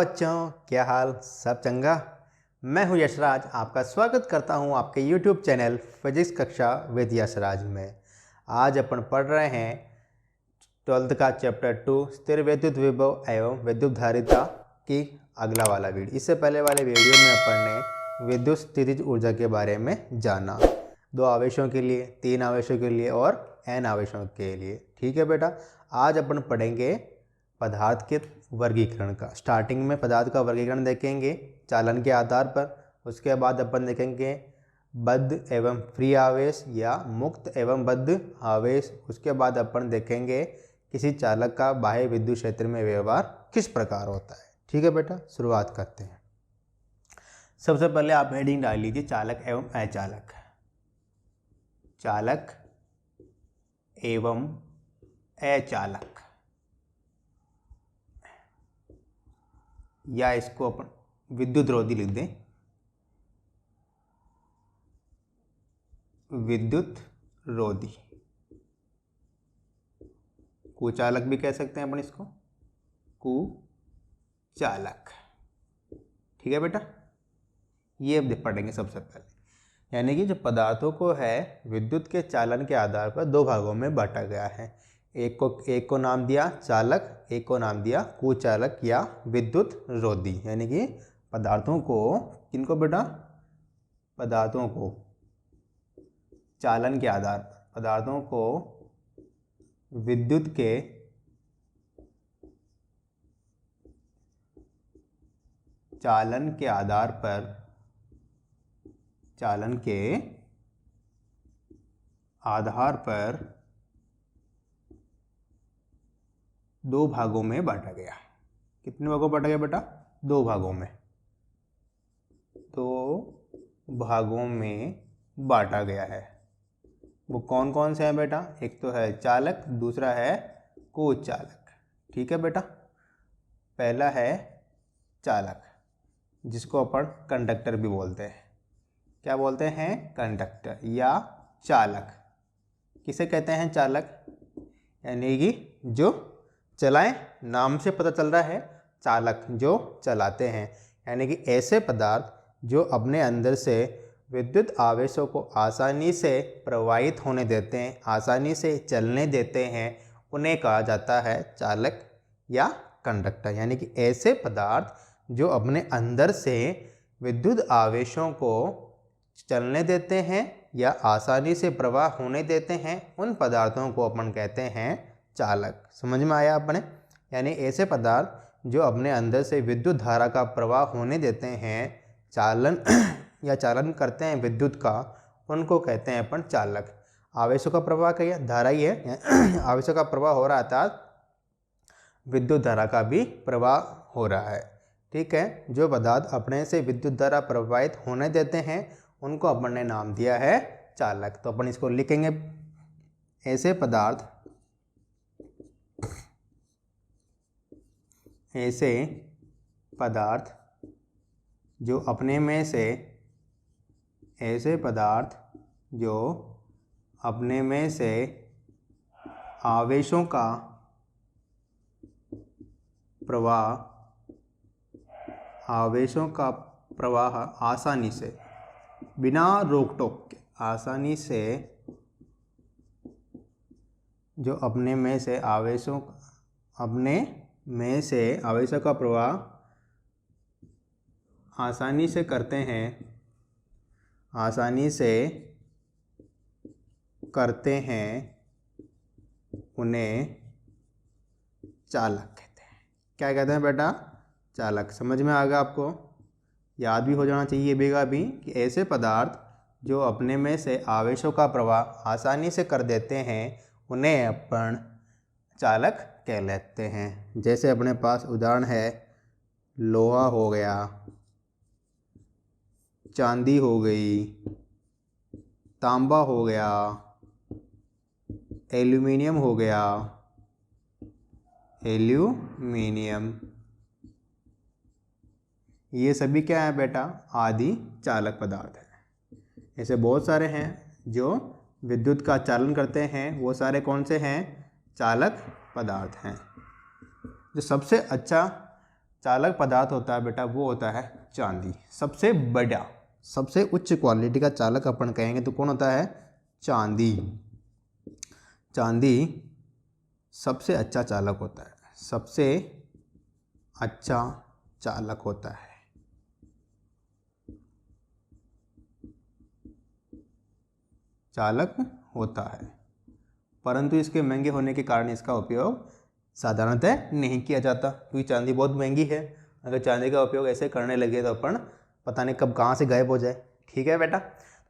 बच्चों, क्या हाल? सब चंगा? मैं हूं यशराज, आपका स्वागत करता हूं आपके YouTube चैनल फिजिक्स कक्षा विद यशराज में। आज अपन पढ़ रहे हैं 12th का चैप्टर 2 स्थिर विद्युत विभव एवं विद्युत धारिता की अगला वाला वीडियो। इससे पहले वाले वीडियो में अपन ने विद्युत स्थितिज ऊर्जा के बारे में जाना, 2 आवेशों के लिए, 3 आवेशों के लिए और n आवेशों के लिए। ठीक है बेटा, आज अपन पढ़ेंगे पदार्थ के वर्गीकरण का। स्टार्टिंग में पदार्थ का वर्गीकरण देखेंगे चालन के आधार पर। उसके बाद अपन देखेंगे बद्ध एवं फ्री आवेश या मुक्त एवं बद्ध आवेश। उसके बाद अपन देखेंगे किसी चालक का बाह्य विद्युत क्षेत्र में व्यवहार किस प्रकार होता है। ठीक है बेटा, शुरुआत करते हैं। सबसे पहले आप हेडिंग डाल लीजिए चालक एवं अचालक। चालक एवं अचालक, या इसको अपन विद्युत रोधी लिख दें, विद्युत रोधी। कुचालक भी कह सकते हैं अपन इसको, कुचालक। ठीक है बेटा, ये अब पढ़ेंगे सबसे पहले। यानी कि जो पदार्थों को है विद्युत के चालन के आधार पर 2 भागों में बांटा गया है। एक को नाम दिया चालक, एक को नाम दिया कुचालक या विद्युत रोधी। यानी कि पदार्थों को, किनको बेटा? पदार्थों को चालन के आधार पर, पदार्थों को विद्युत के चालन के आधार पर, चालन के आधार पर 2 भागों में बांटा गया। कितने भागों में बांटा गया बेटा? 2 भागों में। 2 भागों में बांटा गया है। वो कौन कौन से हैं बेटा? एक तो है चालक, दूसरा है कुचालक। ठीक है बेटा, पहला है चालक, जिसको अपन कंडक्टर भी बोलते हैं। क्या बोलते हैं? कंडक्टर या चालक। किसे कहते हैं? चालक। यानी कि जो चलाएं, नाम से पता चल रहा है चालक, जो चलाते हैं। यानी कि ऐसे पदार्थ जो अपने अंदर से विद्युत आवेशों को आसानी से प्रवाहित होने देते हैं, आसानी से चलने देते हैं, उन्हें कहा जाता है चालक या कंडक्टर। यानी कि ऐसे पदार्थ जो अपने अंदर से विद्युत आवेशों को चलने देते हैं या आसानी से प्रवाह होने देते हैं, उन पदार्थों को अपन कहते हैं चालक। समझ में आया अपने? यानी ऐसे पदार्थ जो अपने अंदर से विद्युत धारा का प्रवाह होने देते हैं, चालन या चालन करते हैं विद्युत का, उनको कहते हैं अपन चालक। आवेशों का प्रवाह क्या? धारा ही है। आवेशों का प्रवाह हो रहा था, विद्युत धारा का भी प्रवाह हो रहा है। ठीक है, जो पदार्थ अपने से विद्युत धारा प्रवाहित होने देते हैं, उनको अपन ने नाम दिया है चालक। तो अपन इसको लिखेंगे, ऐसे पदार्थ, ऐसे पदार्थ जो अपने में से, ऐसे पदार्थ जो अपने में से आवेशों का प्रवाह, आवेशों का प्रवाह आसानी से, बिना रोक टोक के, आसानी से, जो अपने में से आवेशों, अपने में से आवेशों का प्रवाह आसानी से करते हैं, आसानी से करते हैं, उन्हें चालक कहते हैं। क्या कहते हैं बेटा? चालक। समझ में आ गया आपको? याद भी हो जाना चाहिए बेगा भी कि ऐसे पदार्थ जो अपने में से आवेशों का प्रवाह आसानी से कर देते हैं, उन्हें अपन चालक कह लेते हैं। जैसे अपने पास उदाहरण है, लोहा हो गया, चांदी हो गई, तांबा हो गया, एल्यूमिनियम हो गया, एल्यूमिनियम, ये सभी क्या है बेटा? आदि चालक पदार्थ हैं। ऐसे बहुत सारे हैं जो विद्युत का चालन करते हैं, वो सारे कौन से हैं? चालक पदार्थ हैं। जो सबसे अच्छा चालक पदार्थ होता है बेटा वो होता है चांदी। सबसे बड़ा, सबसे उच्च क्वालिटी का चालक अपन कहेंगे तो कौन होता है? चांदी। चांदी सबसे अच्छा चालक होता है, सबसे अच्छा चालक होता है। चालक होता है, परंतु इसके महंगे होने के कारण इसका उपयोग साधारणतः नहीं किया जाता, क्योंकि चांदी बहुत महंगी है। अगर चांदी का उपयोग ऐसे करने लगे तो अपन पता नहीं कब कहाँ से गायब हो जाए। ठीक है बेटा,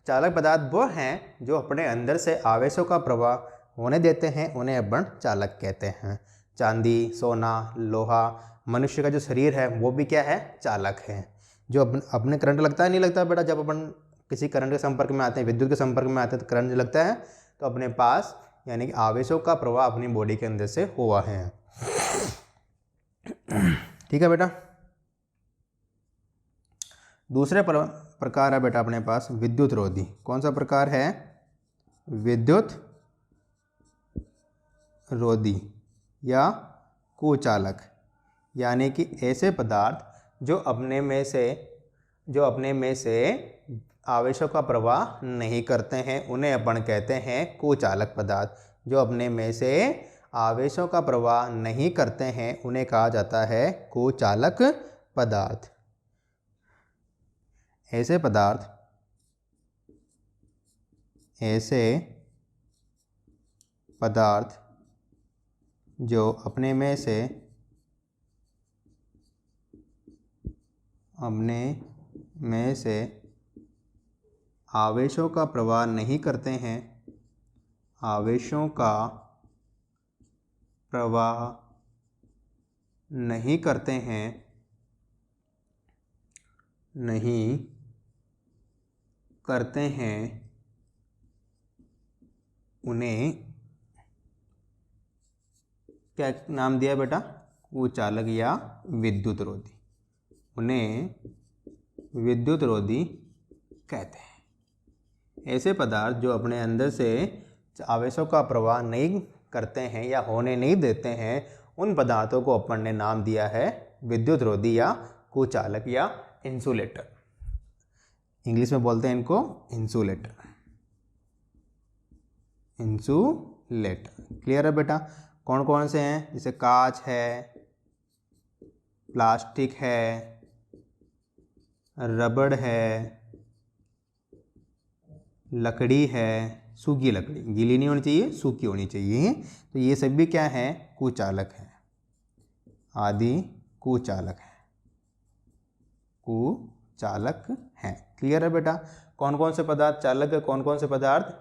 चालक पदार्थ वो हैं जो अपने अंदर से आवेशों का प्रवाह होने देते हैं, उन्हें अपन चालक कहते हैं। चांदी, सोना, लोहा, मनुष्य का जो शरीर है वो भी क्या है? चालक है। जो अपने करंट लगता है नहीं लगता बेटा? जब अपन किसी करंट के संपर्क में आते हैं, विद्युत के संपर्क में आते हैं तो करंट लगता है, तो अपने पास यानी कि आवेशों का प्रवाह अपनी बॉडी के अंदर से हुआ है। ठीक है बेटा। दूसरे प्रकार है बेटा अपने पास विद्युत रोधी। कौन सा प्रकार है? विद्युत रोधी या कुचालक, यानी कि ऐसे पदार्थ जो अपने में से आवेशों का प्रवाह नहीं करते हैं, उन्हें अपन कहते हैं कुचालक पदार्थ। जो अपने में से आवेशों का प्रवाह नहीं करते हैं उन्हें कहा जाता है कुचालक पदार्थ। ऐसे पदार्थ जो अपने में से आवेशों का प्रवाह नहीं करते हैं, आवेशों का प्रवाह नहीं करते हैं, उन्हें क्या नाम दिया बेटा? कुचालक या विद्युत रोधी। उन्हें विद्युत रोधी कहते हैं। ऐसे पदार्थ जो अपने अंदर से आवेशों का प्रवाह नहीं करते हैं या होने नहीं देते हैं, उन पदार्थों को अपन ने नाम दिया है विद्युत रोधी या कुचालक या इंसुलेटर। इंग्लिश में बोलते हैं इनको इंसुलेटर। क्लियर है बेटा? कौन कौन से हैं? जैसे कांच है, प्लास्टिक है, रबड़ है, लकड़ी है, सूखी लकड़ी, गीली नहीं होनी चाहिए, सूखी होनी चाहिए। तो ये सब भी क्या है? कुचालक है, आदि कुचालक है। क्लियर है बेटा? कौन कौन से पदार्थ चालक है, कौन कौन से पदार्थ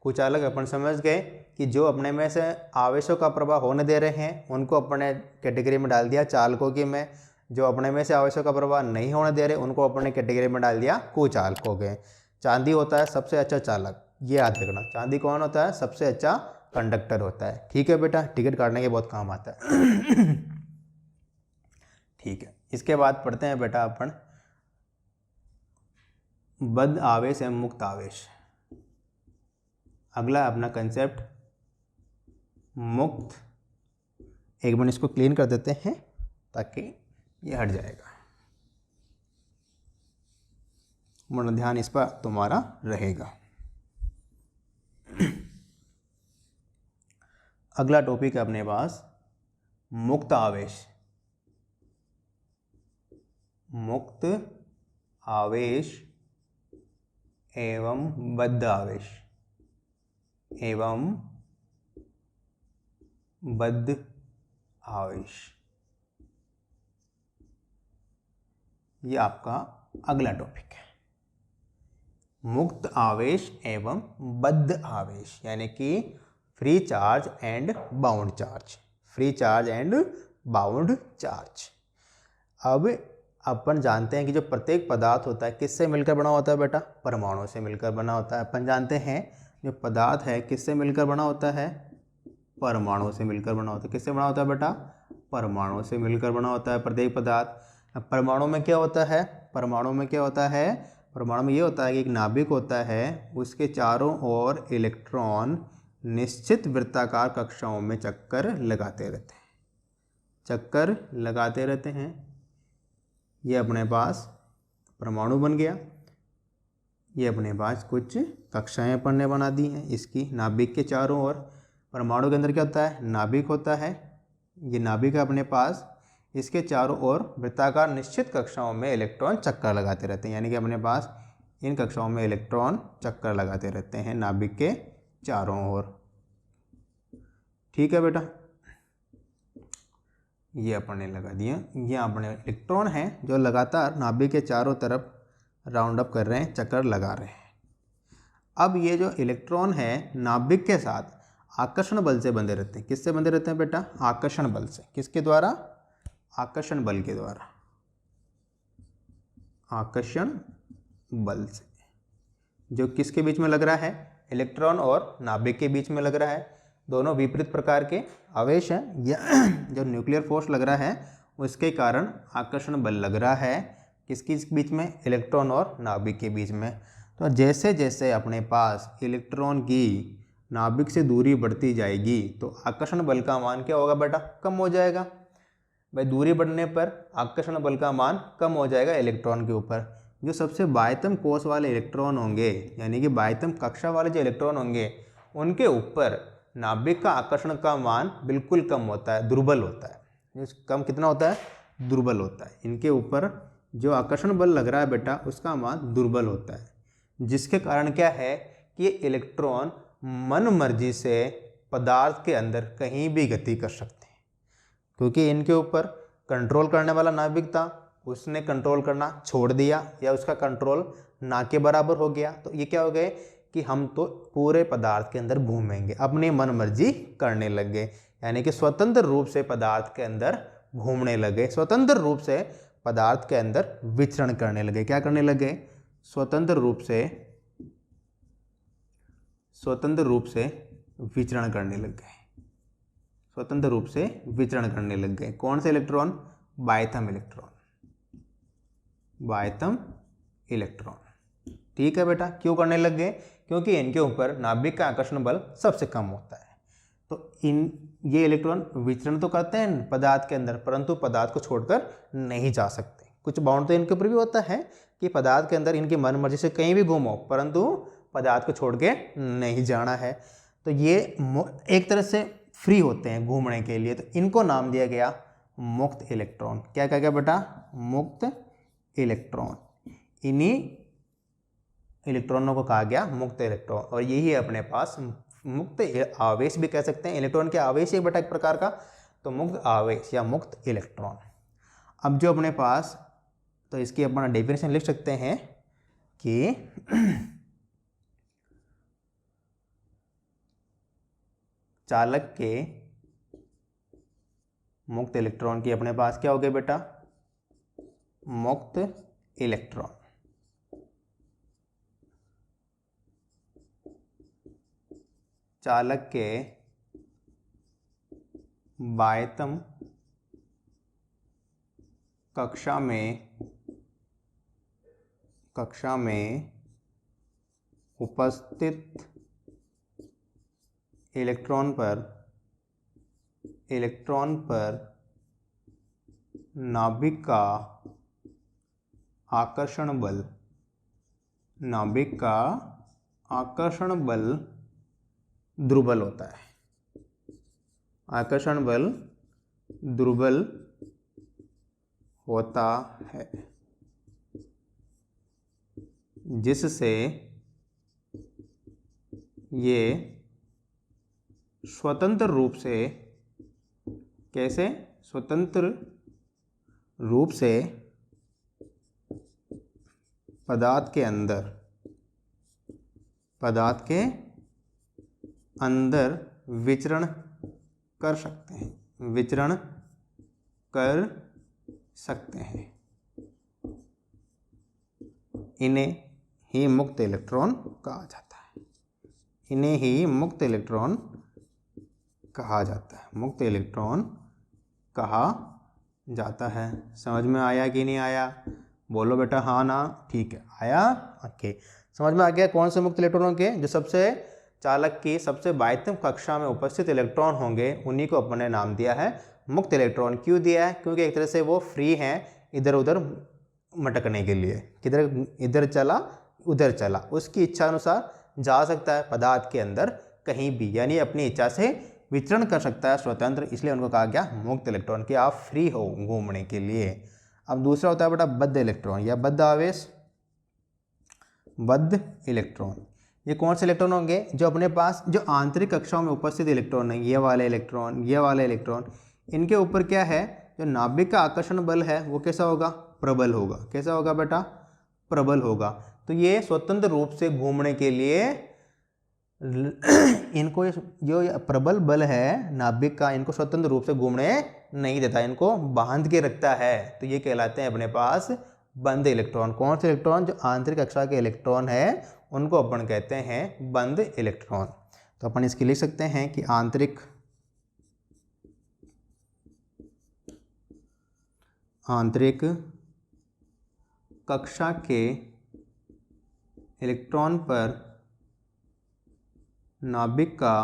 कुचालक? अपन समझ गए कि जो अपने में से आवेशों का प्रवाह होने दे रहे हैं उनको अपने कैटेगरी में डाल दिया चालकों की में, जो अपने में से आवेशों का प्रवाह नहीं होने दे रहे उनको अपने कैटेगरी में डाल दिया कुचालकों के। चांदी होता है सबसे अच्छा चालक, ये याद रखना। चांदी कौन होता है? सबसे अच्छा कंडक्टर होता है। ठीक है बेटा, टिकट काटने के बहुत काम आता है। ठीक है, इसके बाद पढ़ते हैं बेटा अपन बद्ध आवेश एवं मुक्त आवेश। अगला अपना कंसेप्ट मुक्त। एक मिनट इसको क्लीन कर देते हैं ताकि ये हट जाएगा, वरना ध्यान इस पर तुम्हारा रहेगा। अगला टॉपिक है अपने पास मुक्त आवेश। मुक्त आवेश एवं बद्ध आवेश ये आपका अगला टॉपिक है। मुक्त आवेश एवं बद्ध आवेश यानी कि free charge and bound charge. अब अपन जानते हैं कि जो प्रत्येक पदार्थ होता है किससे मिलकर बना होता है बेटा? परमाणु से मिलकर बना होता है। अपन जानते हैं जो पदार्थ है किससे मिलकर बना होता है? परमाणु से मिलकर बना होता है। किससे बना होता है बेटा? परमाणु से मिलकर बना होता है प्रत्येक पदार्थ। अब परमाणु में क्या होता है? परमाणु में ये होता है कि एक नाभिक होता है, उसके चारों ओर इलेक्ट्रॉन निश्चित वृत्ताकार कक्षाओं में चक्कर लगाते रहते हैं। ये अपने पास परमाणु बन गया। ये अपने पास कुछ कक्षाएं अपन ने बना दी हैं इसकी नाभिक के चारों ओर। परमाणु के अंदर क्या होता है, नाभिक होता है। ये नाभिक है अपने पास, इसके चारों ओर वृत्ताकार निश्चित कक्षाओं में इलेक्ट्रॉन चक्कर लगाते रहते हैं, यानी कि अपने पास इन कक्षाओं में इलेक्ट्रॉन चक्कर लगाते रहते हैं नाभिक के चारों ओर। ठीक है बेटा, ये अपन ने लगा दिया। ये अपने इलेक्ट्रॉन हैं जो लगातार नाभिक के चारों तरफ राउंड अप कर रहे हैं, चक्कर लगा रहे हैं। अब ये जो इलेक्ट्रॉन है नाभिक के साथ आकर्षण बल से बंधे रहते हैं। किससे बंधे रहते हैं बेटा, आकर्षण बल से। किसके द्वारा, आकर्षण बल के द्वारा, आकर्षण बल से, जो किसके बीच में लग रहा है, इलेक्ट्रॉन और नाभिक के बीच में लग रहा है। दोनों विपरीत प्रकार के आवेश हैं। यह जो न्यूक्लियर फोर्स लग रहा है उसके कारण आकर्षण बल लग रहा है किसके बीच में, इलेक्ट्रॉन और नाभिक के बीच में। तो जैसे जैसे अपने पास इलेक्ट्रॉन की नाभिक से दूरी बढ़ती जाएगी तो आकर्षण बल का मान क्या होगा बेटा, कम हो जाएगा। भाई दूरी बढ़ने पर आकर्षण बल का मान कम हो जाएगा इलेक्ट्रॉन के ऊपर। जो सबसे बाह्यतम कोश वाले इलेक्ट्रॉन होंगे, यानी कि बाह्यतम कक्षा वाले जो इलेक्ट्रॉन होंगे, उनके ऊपर नाभिक का आकर्षण का मान बिल्कुल कम होता है, दुर्बल होता है। कम कितना होता है, दुर्बल होता है। इनके ऊपर जो आकर्षण बल लग रहा है बेटा उसका मान दुर्बल होता है, जिसके कारण क्या है कि ये इलेक्ट्रॉन मन मर्जी से पदार्थ के अंदर कहीं भी गति कर सकते हैं। क्योंकि इनके ऊपर कंट्रोल करने वाला नाभिक था, उसने कंट्रोल करना छोड़ दिया या उसका कंट्रोल ना के बराबर हो गया। तो ये क्या हो गए कि हम तो पूरे पदार्थ के अंदर घूमेंगे, अपनी मन मर्जी करने लग गए, यानी कि स्वतंत्र रूप से पदार्थ के अंदर घूमने लगे, स्वतंत्र रूप से पदार्थ के अंदर विचरण करने लगे। क्या करने लगे, स्वतंत्र रूप से विचरण करने लग गए, स्वतंत्र रूप से विचरण करने लग गए। कौन से इलेक्ट्रॉन, बाह्यतम इलेक्ट्रॉन, बाह्यतम इलेक्ट्रॉन। ठीक है बेटा, क्यों करने लग गए, क्योंकि इनके ऊपर नाभिक का आकर्षण बल सबसे कम होता है। तो ये इलेक्ट्रॉन विचरण तो करते हैं पदार्थ के अंदर, परंतु पदार्थ को छोड़कर नहीं जा सकते। कुछ बाउंड तो इनके ऊपर भी होता है कि पदार्थ के अंदर इनकी मन मर्जी से कहीं भी घूमो, परंतु पदार्थ को छोड़ के नहीं जाना है। तो ये एक तरह से फ्री होते हैं घूमने के लिए, तो इनको नाम दिया गया मुक्त इलेक्ट्रॉन। क्या कहा गया बेटा, मुक्त इलेक्ट्रॉन। इन्हीं इलेक्ट्रॉनों को कहा गया मुक्त इलेक्ट्रॉन। और यही है अपने पास मुक्त आवेश भी कह सकते हैं। इलेक्ट्रॉन के आवेश एक बेटा एक प्रकार का, तो मुक्त आवेश या मुक्त इलेक्ट्रॉन। अब जो अपने पास, तो इसकी अपना डेफिनेशन लिख सकते हैं कि चालक के मुक्त इलेक्ट्रॉन की अपने पास क्या हो गया बेटा, मुक्त इलेक्ट्रॉन। चालक के बाह्यतम कक्षा में उपस्थित इलेक्ट्रॉन पर नाभिक का आकर्षण बल दुर्बल होता है। आकर्षण बल दुर्बल होता है, जिससे ये स्वतंत्र रूप से, कैसे, स्वतंत्र रूप से पदार्थ के अंदर विचरण कर सकते हैं। इन्हें ही मुक्त इलेक्ट्रॉन कहा जाता है। इन्हें ही मुक्त इलेक्ट्रॉन कहा जाता है। मुक्त इलेक्ट्रॉन कहा जाता है। समझ में आया कि नहीं आया, बोलो बेटा हाँ ना। ठीक है, आया, ओके, समझ में आ गया। कौन से मुक्त इलेक्ट्रॉनों के, जो सबसे चालक की सबसे बाह्यतम कक्षा में उपस्थित इलेक्ट्रॉन होंगे, उन्हीं को अपने नाम दिया है मुक्त इलेक्ट्रॉन। क्यों दिया है, क्योंकि एक तरह से वो फ्री हैं, इधर उधर मटकने के लिए, किधर इधर चला उधर चला, उसकी इच्छा अनुसार जा सकता है पदार्थ के अंदर कहीं भी, यानी अपनी इच्छा से विचरण कर सकता है स्वतंत्र, इसलिए उनको कहा गया मुक्त इलेक्ट्रॉन कि आप फ्री हो घूमने के लिए। अब दूसरा होता है बेटा बद्ध इलेक्ट्रॉन या बद्ध आवेश। बद्ध इलेक्ट्रॉन, ये कौन से इलेक्ट्रॉन होंगे? जो अपने पास जो आंतरिक कक्षाओं में उपस्थित इलेक्ट्रॉन है, ये वाले इलेक्ट्रॉन, ये वाले इलेक्ट्रॉन, इनके ऊपर क्या है, जो नाभिक का आकर्षण बल है वो कैसा होगा? प्रबल होगा। कैसा होगा बेटा? प्रबल होगा। तो ये स्वतंत्र रूप से घूमने के लिए इनको जो प्रबल बल है नाभिक का, इनको स्वतंत्र रूप से घूमने नहीं देता, इनको बांध के रखता है। तो ये कहलाते हैं अपने पास बंद इलेक्ट्रॉन। कौन से इलेक्ट्रॉन? जो आंतरिक कक्षा के इलेक्ट्रॉन है उनको अपन कहते हैं बंद इलेक्ट्रॉन। तो अपन इसकी लिख सकते हैं कि आंतरिक कक्षा के इलेक्ट्रॉन पर नाभिक का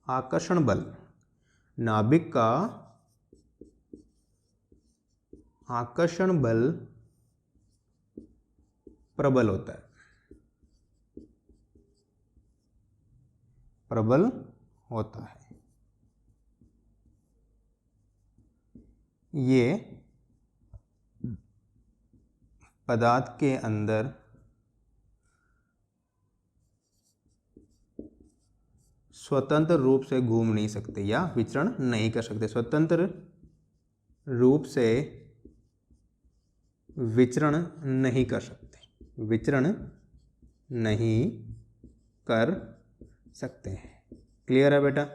आकर्षण बल, नाभिक का आकर्षण बल प्रबल होता है, प्रबल होता है। ये पदार्थ के अंदर स्वतंत्र रूप से घूम नहीं सकते या विचरण नहीं कर सकते, स्वतंत्र रूप से विचरण नहीं कर सकते, विचरण नहीं कर सकते हैं। क्लियर है बेटा?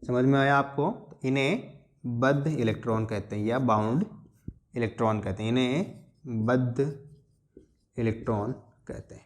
समझ में आया आपको? इन्हें बद्ध इलेक्ट्रॉन कहते हैं या बाउंड इलेक्ट्रॉन कहते हैं, इन्हें बद्ध इलेक्ट्रॉन कहते हैं।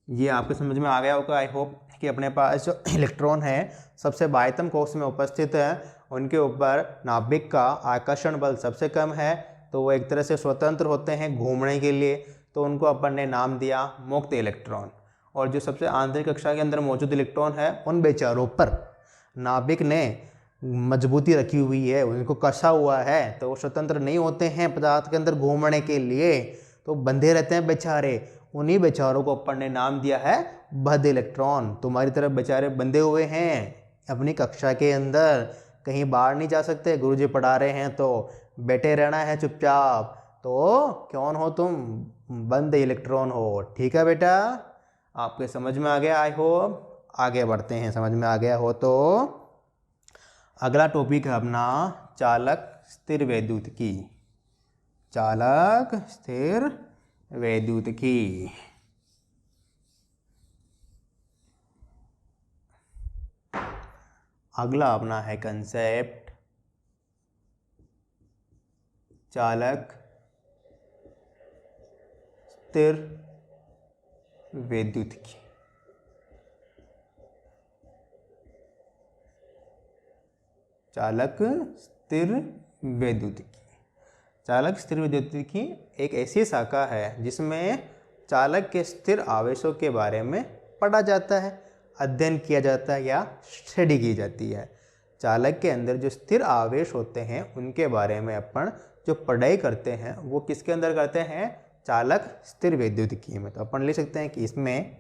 ये आपके समझ में आ गया होगा आई होप कि अपने पास जो इलेक्ट्रॉन है सबसे बाह्यतम कोश में उपस्थित है, उनके ऊपर नाभिक का आकर्षण बल सबसे कम है, तो वो एक तरह से स्वतंत्र होते हैं घूमने के लिए, तो उनको अपन ने नाम दिया मुक्त इलेक्ट्रॉन। और जो सबसे आंतरिक कक्षा के अंदर मौजूद इलेक्ट्रॉन है उन बेचारों पर नाभिक ने मजबूती रखी हुई है, उनको कसा हुआ है, तो वो स्वतंत्र नहीं होते हैं पदार्थ के अंदर घूमने के लिए, तो बंधे रहते हैं बेचारे। उन्हीं बेचारों को अपन ने नाम दिया है बद्ध इलेक्ट्रॉन। तुम्हारी तरफ बेचारे बंधे हुए हैं अपनी कक्षा के अंदर, कहीं बाहर नहीं जा सकते, गुरुजी पढ़ा रहे हैं तो बैठे रहना है चुपचाप। तो कौन हो तुम? बंद इलेक्ट्रॉन हो। ठीक है बेटा, आपके समझ में आ गया आई होप? आगे बढ़ते हैं, समझ में आ गया हो तो अगला टॉपिक है अपना चालक स्थिर वैद्युतिकी। चालक स्थिर वैद्युतिकी। अगला अपना है कंसेप्ट चालक स्थिर वैद्युतिकी। चालक स्थिर वैद्युतिकी। चालक स्थिर वैद्युतिकी एक ऐसी शाखा है जिसमें चालक के स्थिर आवेशों के बारे में पढ़ा जाता है, अध्ययन किया जाता है या स्टडी की जाती है। चालक के अंदर जो स्थिर आवेश होते हैं उनके बारे में अपन जो पढ़ाई करते हैं वो किसके अंदर करते हैं? चालक स्थिर वैद्युतिकी में। तो अपन लिख सकते हैं कि इसमें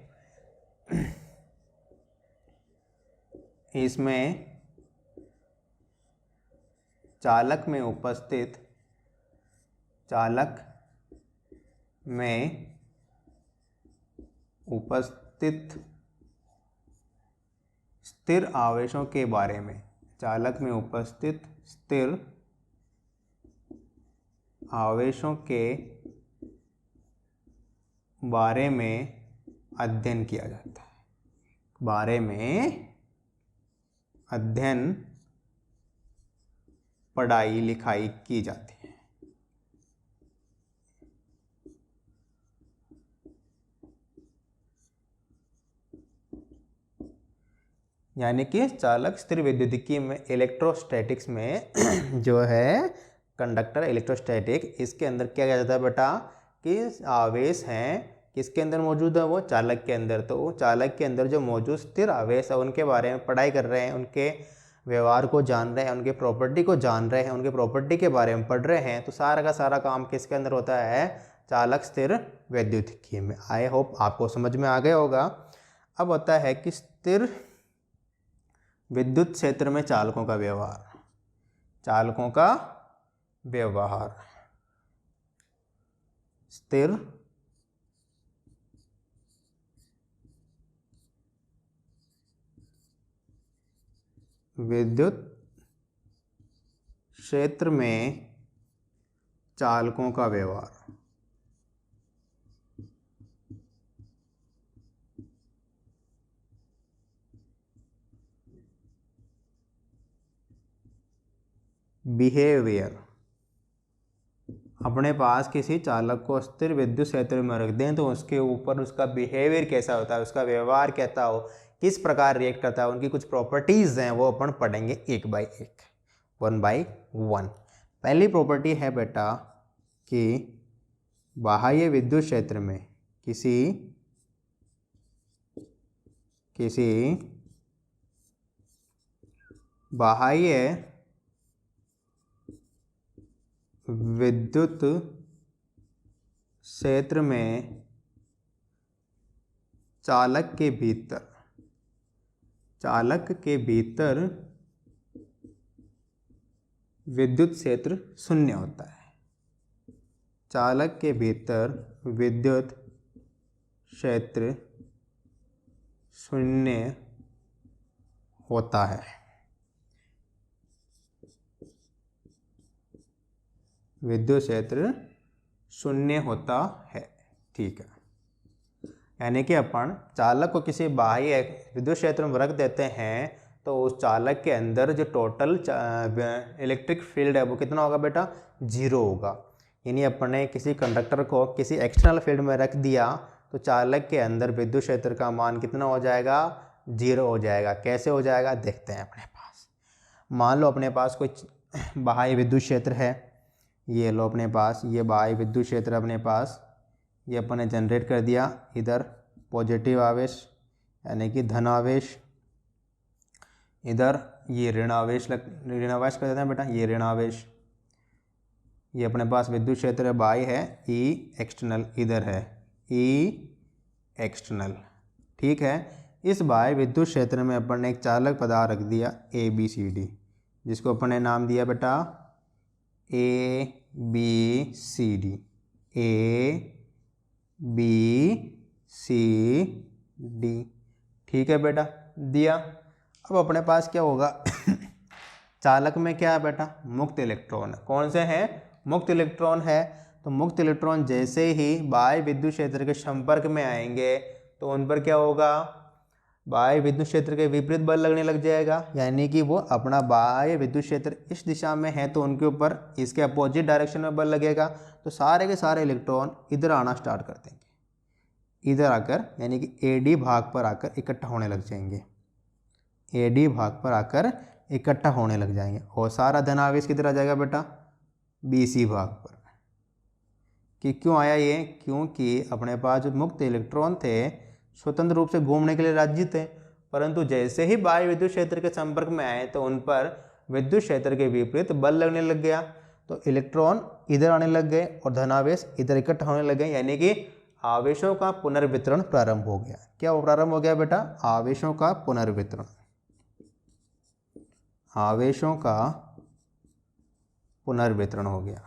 चालक में उपस्थित स्थिर आवेशों के बारे में, चालक में उपस्थित स्थिर आवेशों के बारे में अध्ययन किया जाता है, बारे में अध्ययन पढ़ाई लिखाई की जाती है। यानी कि चालक स्थिर वैद्युतिकी में इलेक्ट्रोस्टैटिक्स में जो है कंडक्टर इलेक्ट्रोस्टैटिक, इसके अंदर क्या किया जाता है बेटा कि आवेश हैं किसके अंदर मौजूद है? वो चालक के अंदर। तो चालक के अंदर जो मौजूद स्थिर आवेश है उनके बारे में पढ़ाई कर रहे हैं, उनके व्यवहार को जान रहे हैं, उनके प्रॉपर्टी को जान रहे हैं, उनके प्रॉपर्टी के बारे में पढ़ रहे हैं, तो सारा का सारा काम किसके अंदर होता है? चालक स्थिर वैद्युतिकी में। आई होप आपको समझ में आ गया होगा। अब होता है कि स्थिर विद्युत क्षेत्र में चालकों का व्यवहार। चालकों का व्यवहार स्थिर विद्युत क्षेत्र में चालकों का व्यवहार। बिहेवियर। अपने पास किसी चालक को स्थिर विद्युत क्षेत्र में रख दें तो उसके ऊपर उसका बिहेवियर कैसा होता है, उसका व्यवहार कैसा हो, किस प्रकार रिएक्ट करता है, उनकी कुछ प्रॉपर्टीज हैं वो अपन पढ़ेंगे एक बाय एक, 1 by 1। पहली प्रॉपर्टी है बेटा कि बाह्य विद्युत क्षेत्र में किसी बाह्य विद्युत क्षेत्र में चालक के भीतर विद्युत क्षेत्र शून्य होता है। चालक के भीतर विद्युत क्षेत्र शून्य होता है। विद्युत क्षेत्र शून्य होता है, ठीक है। यानी कि अपन चालक को किसी बाह्य विद्युत क्षेत्र में रख देते हैं तो उस चालक के अंदर जो टोटल इलेक्ट्रिक फील्ड है वो कितना होगा बेटा? 0 होगा। यानी अपन ने किसी कंडक्टर को किसी एक्सटर्नल फील्ड में रख दिया तो चालक के अंदर विद्युत क्षेत्र का मान कितना हो जाएगा? 0 हो जाएगा। कैसे हो जाएगा देखते हैं। अपने पास मान लो अपने पास कोई बाह्य विद्युत क्षेत्र है, ये लो अपने पास ये बाह्य विद्युत क्षेत्र अपने पास, ये अपन ने जनरेट कर दिया। इधर पॉजिटिव आवेश यानी कि धन आवेश, इधर ये ऋण आवेश कर देते हैं बेटा, ये ऋण आवेश। ये अपने पास विद्युत क्षेत्र बाह्य है, ई एक्सटर्नल इधर है, ई एक्सटर्नल, ठीक है। इस बाह्य विद्युत क्षेत्र में अपन ने एक चालक पदार्थ रख दिया ABCD, जिसको अपन ने नाम दिया बेटा ABCD, ABCD, ठीक है बेटा, दिया। अब अपने पास क्या होगा? चालक में क्या है बेटा? मुक्त इलेक्ट्रॉन। कौन से हैं? मुक्त इलेक्ट्रॉन है। तो मुक्त इलेक्ट्रॉन जैसे ही बाह्य विद्युत क्षेत्र के संपर्क में आएंगे तो उन पर क्या होगा? बाह्य विद्युत क्षेत्र के विपरीत बल लगने लग जाएगा। यानी कि वो अपना बाह्य विद्युत क्षेत्र इस दिशा में है तो उनके ऊपर इसके अपोजिट डायरेक्शन में बल लगेगा। तो सारे के सारे इलेक्ट्रॉन इधर आना स्टार्ट कर देंगे, इधर आकर यानी कि AD भाग पर आकर इकट्ठा होने लग जाएंगे, AD भाग पर आकर इकट्ठा होने लग जाएंगे। और सारा धनावेश किधर आ जाएगा बेटा? BC भाग पर। कि क्यों आया ये? क्योंकि अपने पास जो मुक्त इलेक्ट्रॉन थे स्वतंत्र रूप से घूमने के लिए राजी थे, परंतु जैसे ही बाह्य विद्युत क्षेत्र के संपर्क में आए तो उन पर विद्युत क्षेत्र के विपरीत बल लगने लग गया। तो इलेक्ट्रॉन इधर आने लग गए और धनावेश इधर इकट्ठा होने लग गए, यानी कि आवेशों का पुनर्वितरण प्रारंभ हो गया। क्या वो प्रारंभ हो गया बेटा? आवेशों का पुनर्वितरण। आवेशों का पुनर्वितरण हो गया।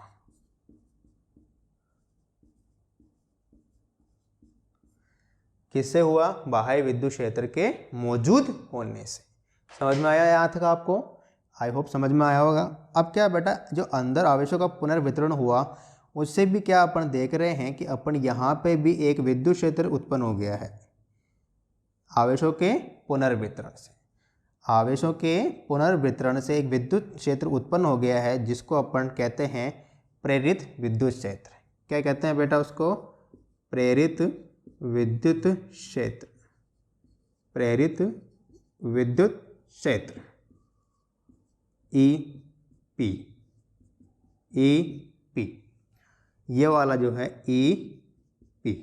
किससे हुआ? बाह्य विद्युत क्षेत्र के मौजूद होने से। समझ में आया यहाँ तक आपको? आई होप समझ में आया होगा। अब क्या बेटा, जो अंदर आवेशों का पुनर्वितरण हुआ उससे भी क्या अपन देख रहे हैं कि अपन यहाँ पे भी एक विद्युत क्षेत्र उत्पन्न हो गया है आवेशों के पुनर्वितरण से। आवेशों के पुनर्वितरण से एक विद्युत क्षेत्र उत्पन्न हो गया है जिसको अपन कहते हैं प्रेरित विद्युत क्षेत्र। क्या कहते हैं बेटा उसको? प्रेरित विद्युत क्षेत्र। प्रेरित विद्युत क्षेत्र EP। ये वाला जो है EP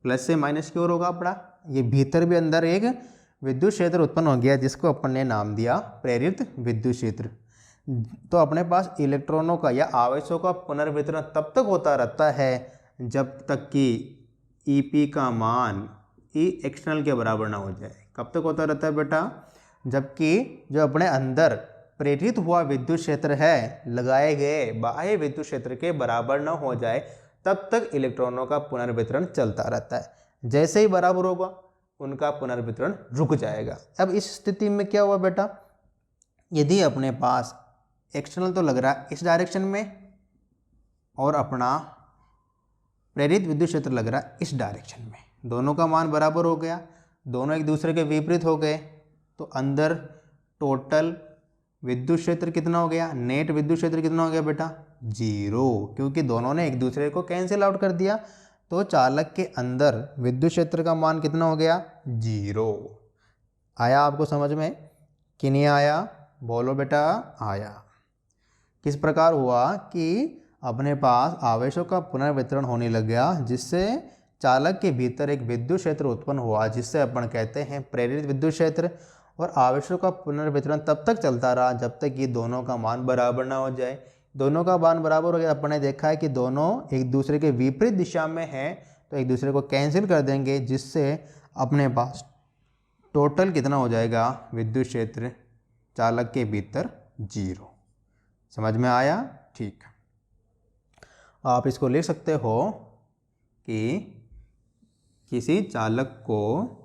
प्लस से माइनस की ओर होगा अपना। ये भीतर भी अंदर एक विद्युत क्षेत्र उत्पन्न हो गया जिसको अपन ने नाम दिया प्रेरित विद्युत क्षेत्र। तो अपने पास इलेक्ट्रॉनों का या आवेशों का पुनर्वितरण तब तक होता रहता है जब तक कि ईपी का मान ई एक्सटर्नल के बराबर ना हो जाए। कब तक होता रहता है बेटा? जबकि जो अपने अंदर प्रेरित हुआ विद्युत क्षेत्र है लगाए गए बाह्य विद्युत क्षेत्र के बराबर न हो जाए तब तक इलेक्ट्रॉनों का पुनर्वितरण चलता रहता है। जैसे ही बराबर होगा उनका पुनर्वितरण रुक जाएगा। अब इस स्थिति में क्या हुआ बेटा? यदि अपने पास एक्सटर्नल तो लग रहा है इस डायरेक्शन में और अपना प्रेरित विद्युत क्षेत्र लग रहा है इस डायरेक्शन में, दोनों का मान बराबर हो गया, दोनों एक दूसरे के विपरीत हो गए, तो अंदर टोटल विद्युत क्षेत्र कितना हो गया? नेट विद्युत क्षेत्र कितना हो गया बेटा? 0, क्योंकि दोनों ने एक दूसरे को कैंसिल आउट कर दिया। तो चालक के अंदर विद्युत क्षेत्र का मान कितना हो गया? 0। आया आपको समझ में कि नहीं आया? बोलो बेटा। आया। किस प्रकार हुआ कि अपने पास आवेशों का पुनर्वितरण होने लग गया जिससे चालक के भीतर एक विद्युत क्षेत्र उत्पन्न हुआ जिससे अपन कहते हैं प्रेरित विद्युत क्षेत्र। और आवेशों का पुनर्वितरण तब तक चलता रहा जब तक ये दोनों का मान बराबर ना हो जाए। दोनों का मान बराबर हो गया, अपन ने देखा है कि दोनों एक दूसरे के विपरीत दिशा में हैं तो एक दूसरे को कैंसिल कर देंगे जिससे अपने पास टोटल कितना हो जाएगा? विद्युत क्षेत्र चालक के भीतर 0। समझ में आया? ठीक। आप इसको लिख सकते हो कि किसी चालक को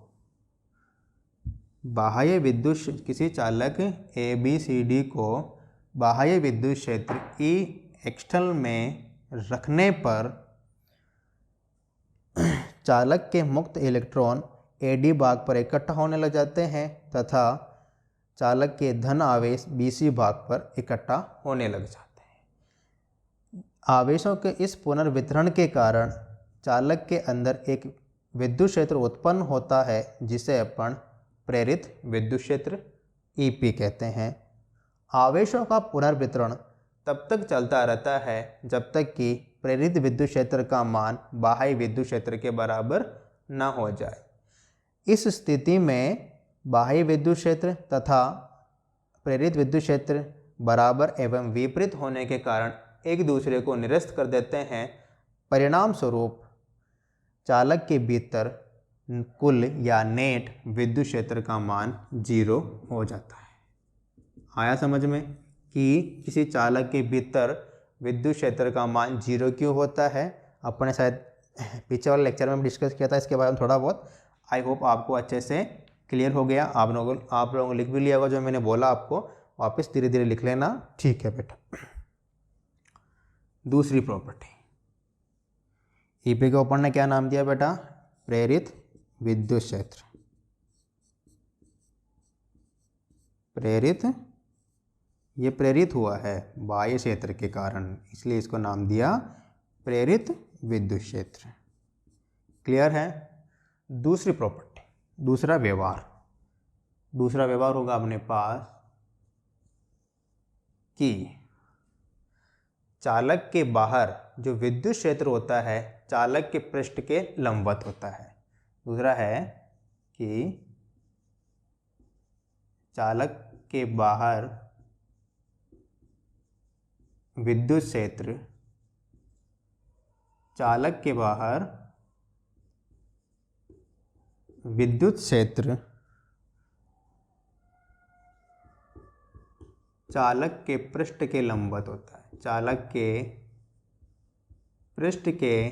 बाह्य विद्युत किसी चालक ABCD को बाह्य विद्युत क्षेत्र E एक्सटर्नल में रखने पर चालक के मुक्त इलेक्ट्रॉन AD भाग पर इकट्ठा होने लग जाते हैं तथा चालक के धन आवेश BC भाग पर इकट्ठा होने लग जाते हैं। आवेशों के इस पुनर्वितरण के कारण चालक के अंदर एक विद्युत क्षेत्र उत्पन्न होता है जिसे अपन प्रेरित विद्युत क्षेत्र EP कहते हैं। आवेशों का पुनर्वितरण तब तक चलता रहता है जब तक कि प्रेरित विद्युत क्षेत्र का मान बाह्य विद्युत क्षेत्र के बराबर न हो जाए। इस स्थिति में बाह्य विद्युत क्षेत्र तथा प्रेरित विद्युत क्षेत्र बराबर एवं विपरीत होने के कारण एक दूसरे को निरस्त कर देते हैं। परिणाम स्वरूप चालक के भीतर कुल या नेट विद्युत क्षेत्र का मान 0 हो जाता है। आया समझ में कि किसी चालक के भीतर विद्युत क्षेत्र का मान 0 क्यों होता है? अपने शायद पीछे वाले लेक्चर में डिस्कस किया था इसके बारे में थोड़ा बहुत। आई होप आपको अच्छे से क्लियर हो गया। आप लोगों ने लिख भी लिया होगा जो मैंने बोला, आपको वापस धीरे धीरे लिख लेना। ठीक है बेटा। दूसरी प्रॉपर्टी EP के ऊपर ने क्या नाम दिया बेटा? प्रेरित विद्युत क्षेत्र। प्रेरित, ये प्रेरित हुआ है बाह्य क्षेत्र के कारण इसलिए इसको नाम दिया प्रेरित विद्युत क्षेत्र। क्लियर है? दूसरी प्रॉपर्टी, दूसरा व्यवहार होगा अपने पास कि चालक के बाहर जो विद्युत क्षेत्र होता है चालक के पृष्ठ के लंबवत होता है। दूसरा है कि चालक के बाहर विद्युत क्षेत्र चालक के बाहर विद्युत क्षेत्र चालक के पृष्ठ के लंबवत होता है। चालक के पृष्ठ के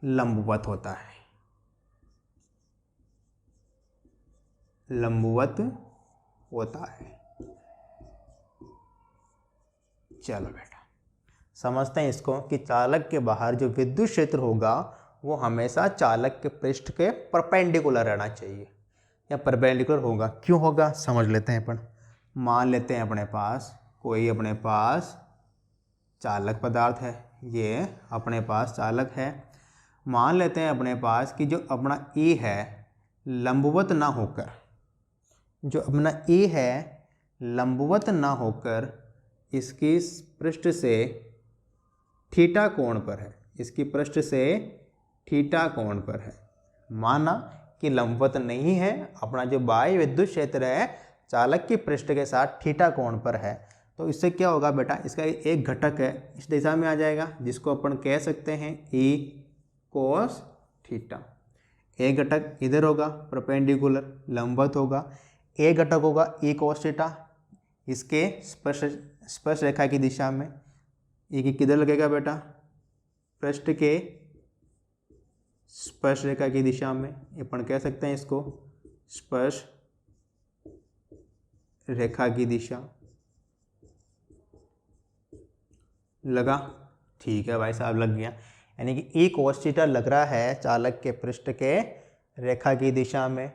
लंबवत होता है। लंबवत होता है। चलो बेटा समझते हैं इसको कि चालक के बाहर जो विद्युत क्षेत्र होगा वो हमेशा चालक के पृष्ठ के परपेंडिकुलर रहना चाहिए या परपेंडिकुलर होगा। क्यों होगा समझ लेते हैं अपन। मान लेते हैं अपने पास चालक पदार्थ है, ये अपने पास चालक है। मान लेते हैं अपने पास कि जो अपना E है लंबवत ना होकर, जो अपना E है लंबवत ना होकर इसकी पृष्ठ से थीटा कोण पर है, इसकी पृष्ठ से थीटा कोण पर है। माना के लंबवत नहीं है, अपना जो बाह्य विद्युत क्षेत्र है चालक के पृष्ठ के साथ थीटा कोण पर है। तो इससे क्या होगा बेटा, इसका एक घटक है इस दिशा में आ जाएगा जिसको अपन कह सकते हैं ई कोस थीटा। एक घटक इधर होगा परपेंडिकुलर लंबवत होगा, एक घटक होगा ई कोस थीटा इसके स्पर्श रेखा की दिशा में। ये किधर लगेगा बेटा, पृष्ठ के स्पर्श रेखा की दिशा में, अपन कह सकते हैं इसको स्पर्श रेखा की दिशा। लगा, ठीक है भाई साहब, लग गया। यानी कि ई कोस थीटा लग रहा है चालक के पृष्ठ के रेखा की दिशा में।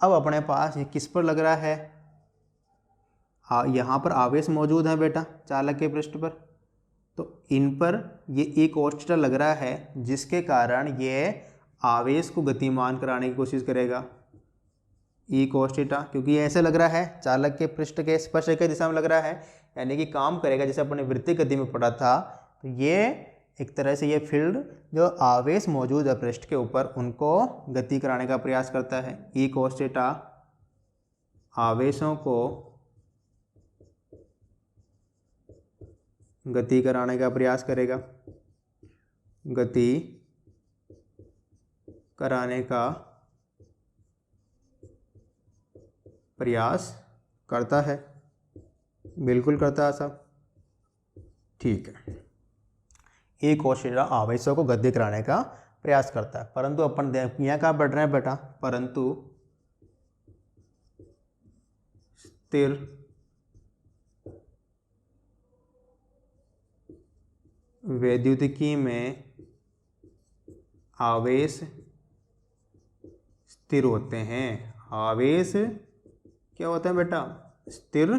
अब अपने पास ये किस पर लग रहा है, यहाँ पर आवेश मौजूद है बेटा चालक के पृष्ठ पर, तो इन पर ये ई कोस थीटा लग रहा है जिसके कारण ये आवेश को गतिमान कराने की कोशिश करेगा ई कोस थीटा, क्योंकि ये ऐसे लग रहा है चालक के पृष्ठ के स्पर्श रेखा दिशा में लग रहा है, यानी कि काम करेगा जैसे अपने वृत्तीय गति में पढ़ा था। तो ये एक तरह से ये फील्ड जो आवेश मौजूद है पृष्ठ के ऊपर उनको गति कराने का प्रयास करता है। ई कोस थीटा आवेशों को गति कराने का प्रयास करेगा, गति कराने का प्रयास करता है, बिल्कुल करता है सब, ठीक है। एक कोस थीटा आवेशों को गति कराने का प्रयास करता है, परंतु अपन यहाँ क्या पढ़ रहे हैं बेटा, परंतु स्थिर वैद्युतिकी में आवेश स्थिर होते हैं। आवेश क्या होता है बेटा, स्थिर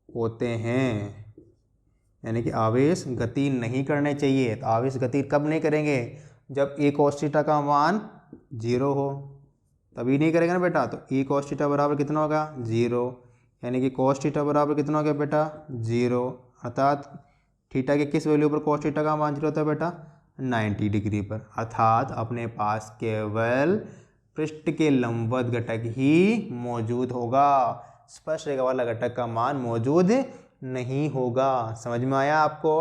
होते हैं, यानी कि आवेश गति नहीं करने चाहिए। तो आवेश गति कब नहीं करेंगे, जब ई कोस थीटा का मान 0 हो, तभी नहीं करेगा ना बेटा। तो ई कोस थीटा बराबर कितना होगा 0, यानी कि कोस थीटा बराबर कितना हो गया बेटा 0, अर्थात थीटा के किस वैल्यू पर कोस थीटा का मान 0 होता है बेटा 90 डिग्री पर, अर्थात अपने पास केवल पृष्ठ के लंबवत घटक ही मौजूद होगा, स्पर्श रेखा वाला घटक का मान मौजूद नहीं होगा। समझ में आया आपको?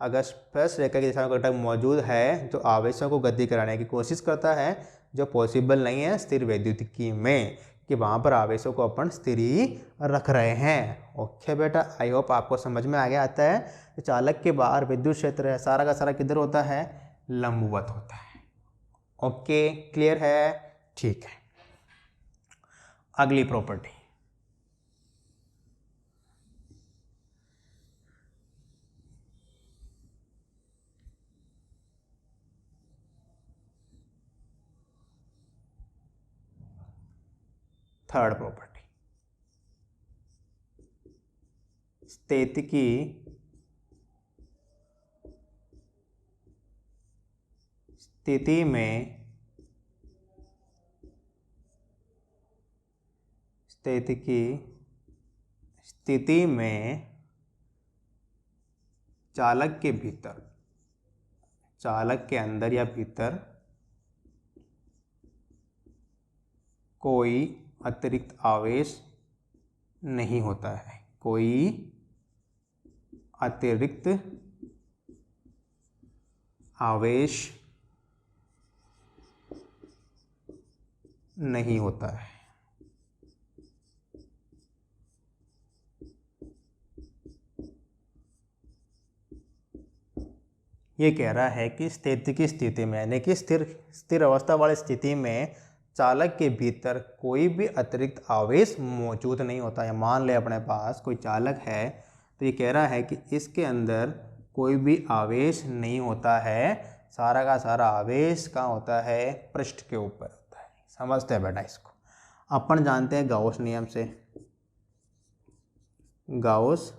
अगर स्पर्श रेखा की दिशा में घटक मौजूद है तो आवेशों को गति कराने की कोशिश करता है, जो पॉसिबल नहीं है स्थिर वैद्युतिकी में, कि वहाँ पर आवेशों को अपन स्थिर ही रख रहे हैं। ओके बेटा, आई होप आपको समझ में आ गया आता है। तो चालक के बाहर विद्युत क्षेत्र है सारा का सारा किधर होता है, लंबवत होता है। ओके, क्लियर है? ठीक है, अगली प्रॉपर्टी, थर्ड प्रॉपर्टी, स्थितिकी स्थिति में स्थिति में चालक के भीतर, चालक के अंदर या भीतर कोई अतिरिक्त आवेश नहीं होता है, कोई अतिरिक्त आवेश नहीं होता है। ये कह रहा है कि स्थितिकी स्थिति में, यानी कि स्थिर अवस्था वाली स्थिति में चालक के भीतर कोई भी अतिरिक्त आवेश मौजूद नहीं होता है। मान ले अपने पास कोई चालक है, तो ये कह रहा है कि इसके अंदर कोई भी आवेश नहीं होता है, सारा का सारा आवेश कहाँ होता है, पृष्ठ के ऊपर होता है। समझते हैं बेटा इसको? अपन जानते हैं गाउस नियम से, गाउस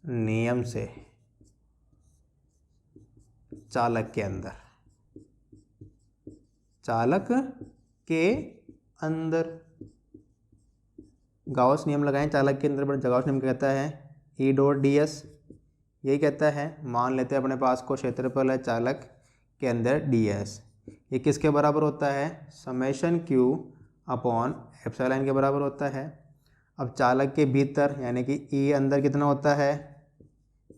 नियम से चालक के अंदर, चालक के अंदर गाउस नियम लगाएं चालक के अंदर, पर गाउस नियम क्या कहता है, ई डॉट डी एस, यही कहता है। मान लेते हैं अपने पास को क्षेत्रफल है चालक के अंदर डी एस, ये किसके बराबर होता है, समेशन क्यू अपॉन एप्सिलॉन के बराबर होता है। अब चालक के भीतर यानी कि ई अंदर कितना होता है,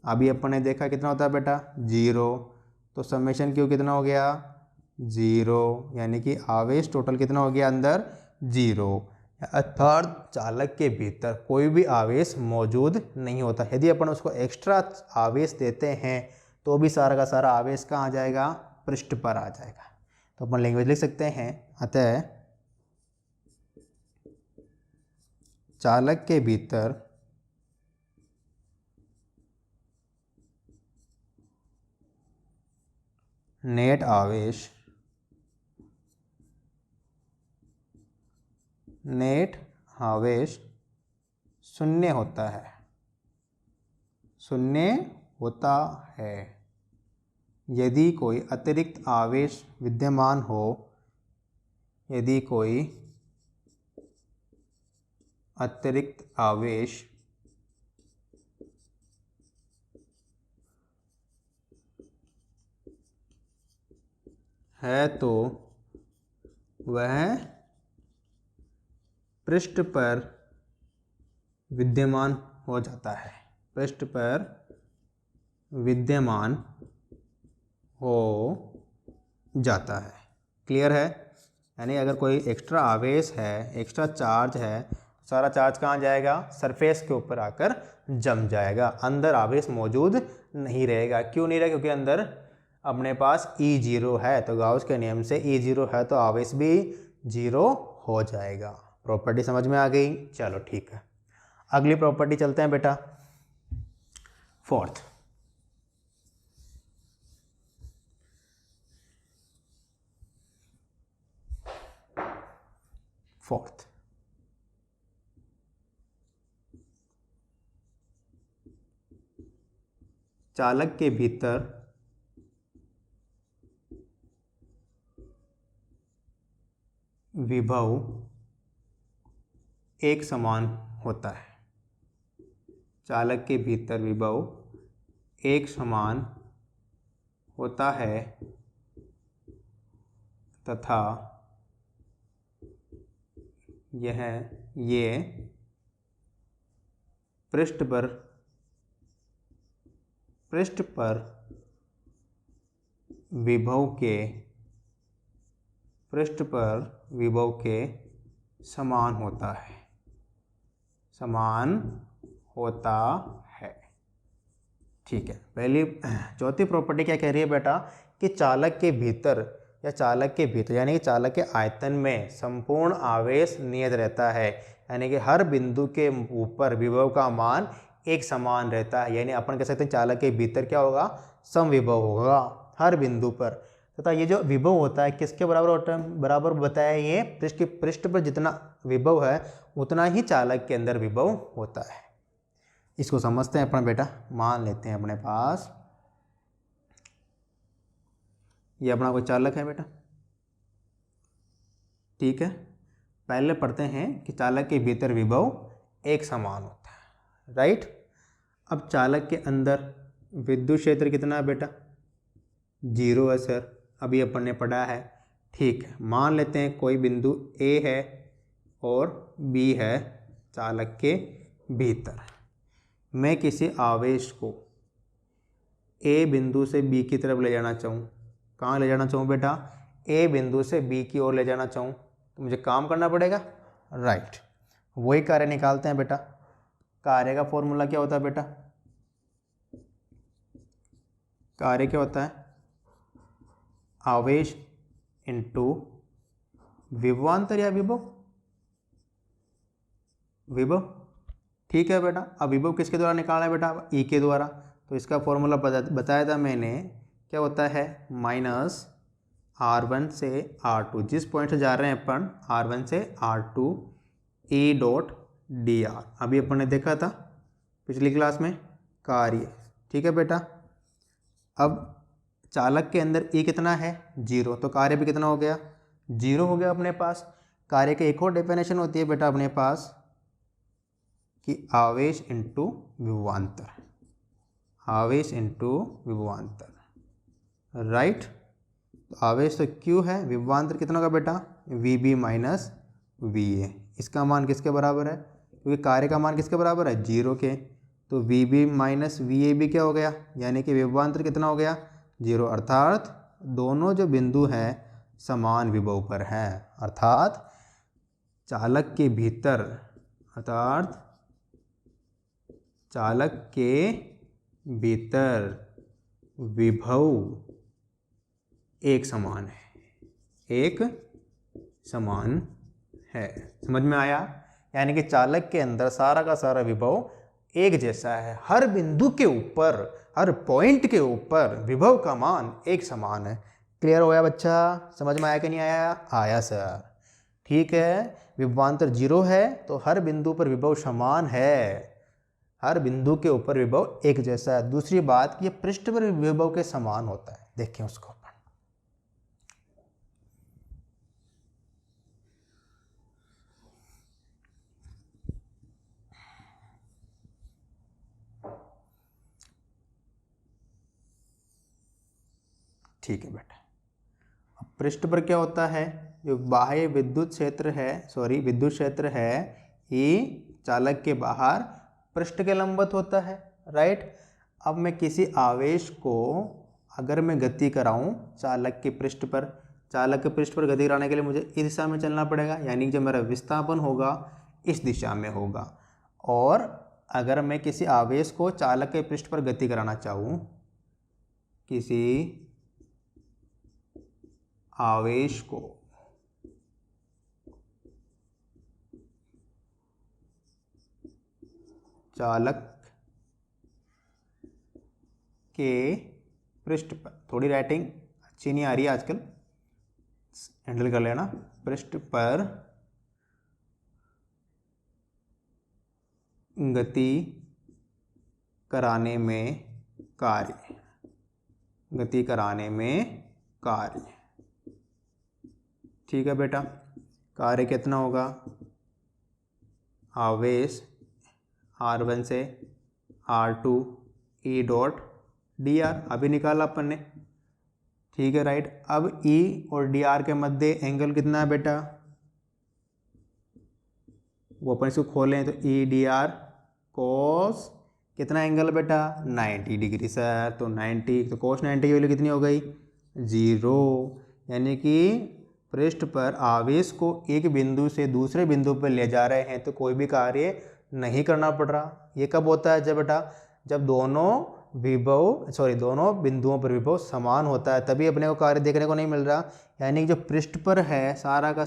अभी अपन ने देखा कितना होता है बेटा 0, तो समेशन क्यू कितना हो गया 0, यानी कि आवेश टोटल कितना हो गया अंदर 0। अर्थात चालक के भीतर कोई भी आवेश मौजूद नहीं होता। यदि अपन उसको एक्स्ट्रा आवेश देते हैं तो भी सारा का सारा आवेश कहाँ आ जाएगा, पृष्ठ पर आ जाएगा। तो अपन लैंग्वेज लिख सकते हैं, अतः चालक के भीतर नेट आवेश शून्य होता है, यदि कोई अतिरिक्त आवेश विद्यमान हो, यदि कोई अतिरिक्त आवेश है तो वह पृष्ठ पर विद्यमान हो जाता है, पृष्ठ पर विद्यमान हो जाता है। क्लियर है, यानी अगर कोई एक्स्ट्रा आवेश है, एक्स्ट्रा चार्ज है, सारा चार्ज कहाँ जाएगा, सरफेस के ऊपर आकर जम जाएगा, अंदर आवेश मौजूद नहीं रहेगा। क्यों नहीं रहेगा, क्योंकि अंदर अपने पास E0 है, तो गाउस के नियम से E0 है तो आवेश भी 0 हो जाएगा। प्रॉपर्टी समझ में आ गई, चलो ठीक है। अगली प्रॉपर्टी चलते हैं बेटा, फोर्थ। चालक के भीतर विभव एक समान होता है, चालक के भीतर विभव एक समान होता है तथा ये पृष्ठ पर विभव के समान होता है, ठीक है। पहली चौथी प्रॉपर्टी क्या कह रही है बेटा, कि चालक के भीतर यानी कि चालक के आयतन में संपूर्ण आवेश नियत रहता है, यानी कि हर बिंदु के ऊपर विभव का मान एक समान रहता है। यानी अपन कह सकते हैं चालक के भीतर क्या होगा, समविभव होगा हर बिंदु पर, तथा ये जो विभव होता है किसके बराबर होता है, बराबर बताया ये पृष्ठ पर जितना विभव है उतना ही चालक के अंदर विभव होता है। इसको समझते हैं अपना बेटा। मान लेते हैं अपने पास ये अपना कोई चालक है बेटा, ठीक है। पहले पढ़ते हैं कि चालक के भीतर विभव एक समान होता है, राइट। अब चालक के अंदर विद्युत क्षेत्र कितना है बेटा, 0 है सर, अभी अपन ने पढ़ा है, ठीक है। मान लेते हैं कोई बिंदु A है और B है चालक के भीतर। मैं किसी आवेश को A बिंदु से B की तरफ ले जाना चाहूँ, कहाँ ले जाना चाहूँ बेटा, A बिंदु से B की ओर ले जाना चाहूँ, तो मुझे काम करना पड़ेगा, राइट। वही कार्य निकालते हैं बेटा। कार्य का फॉर्मूला क्या होता है बेटा, कार्य क्या होता है, आवेश इंटू विभवांतर या विभव, ठीक है बेटा। अब विभव किसके द्वारा निकालना है बेटा, E के द्वारा। तो इसका फॉर्मूला बताया था मैंने, क्या होता है, माइनस R1 से R2, जिस पॉइंट से जा रहे हैं अपन R1 से R2 E डॉट dr, अभी अपन ने देखा था पिछली क्लास में कार्य, ठीक है बेटा। अब चालक के अंदर E कितना है, 0, तो कार्य भी कितना हो गया, 0 हो गया अपने पास। कार्य की एक और डेफिनेशन होती है बेटा अपने पास कि आवेश इंटू विभवांतर, राइट। तो आवेश तो Q है, विभवांतर कितना होगा बेटा VB माइनस VA। इसका मान किसके बराबर है, क्योंकि कार्य का मान किसके बराबर है 0 के, तो VB माइनस VA भी क्या हो गया, यानी कि विभवांतर कितना हो गया 0, अर्थात दोनों जो बिंदु हैं समान विभव पर हैं, अर्थात चालक के भीतर, अर्थात चालक के भीतर विभव एक समान है, एक समान है। समझ में आया, यानी कि चालक के अंदर सारा का सारा विभव एक जैसा है, हर बिंदु के ऊपर, हर पॉइंट के ऊपर विभव का मान एक समान है। क्लियर हो गया बच्चा, समझ में आया कि नहीं आया, आया सर, ठीक है। विभवांतर 0 है तो हर बिंदु पर विभव समान है, हर बिंदु के ऊपर विभव एक जैसा है। दूसरी बात कि पृष्ठ पर विभव के समान होता है, देखें उसको। ठीक है बेटा, अब पृष्ठ पर क्या होता है, जो बाह्य विद्युत क्षेत्र है, विद्युत क्षेत्र है, ये चालक के बाहर पृष्ठ के लंबवत होता है, राइट। अब मैं किसी आवेश को अगर मैं गति कराऊं चालक के पृष्ठ पर, चालक के पृष्ठ पर गति कराने के लिए मुझे इस दिशा में चलना पड़ेगा, यानी कि जब मेरा विस्थापन होगा इस दिशा में होगा। और अगर मैं किसी आवेश को चालक के पृष्ठ पर गति कराना चाहूँ, किसी आवेश को चालक के पृष्ठ पर, थोड़ी राइटिंग अच्छी नहीं आ रही है आजकल, हैंडल कर लेना, पृष्ठ पर गति कराने में कार्य, गति कराने में कार्य, ठीक है बेटा। कार्य कितना होगा, आवेश R1 से R2 E डॉट dr, अभी निकाला अपन ने, ठीक है राइट। अब E और dr के मध्य एंगल कितना है बेटा, वो अपन इसको खोलें तो E dr कोस कितना एंगल बेटा 90 डिग्री सर, तो 90, तो कोस 90 की वैल्यू कितनी हो गई 0, यानी कि पृष्ठ पर आवेश को एक बिंदु से दूसरे बिंदु पर ले जा रहे हैं तो कोई भी कार्य नहीं करना पड़ रहा। ये कब होता है, जब बेटा जब दोनों दोनों बिंदुओं पर विभव समान होता है, तभी अपने को कार्य देखने को नहीं मिल रहा। यानी कि जो पृष्ठ पर है सारा का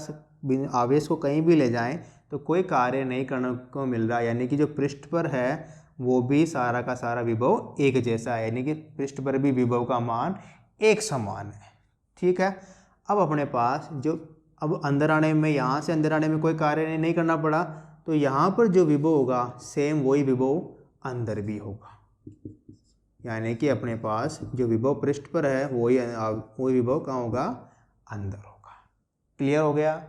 आवेश को कहीं भी ले जाएं तो कोई कार्य नहीं करने को मिल रहा, यानी कि जो पृष्ठ पर है वो भी सारा का सारा विभव एक जैसा है, यानी कि पृष्ठ पर भी विभव का मान एक समान है, ठीक है। अब अपने पास जो अब अंदर आने में, यहाँ से अंदर आने में कोई कार्य नहीं करना पड़ा, तो यहाँ पर जो विभव होगा सेम वही विभव अंदर भी होगा, यानी कि अपने पास जो विभव पृष्ठ पर है वही विभव कहाँ होगा, अंदर होगा। क्लियर हो गया।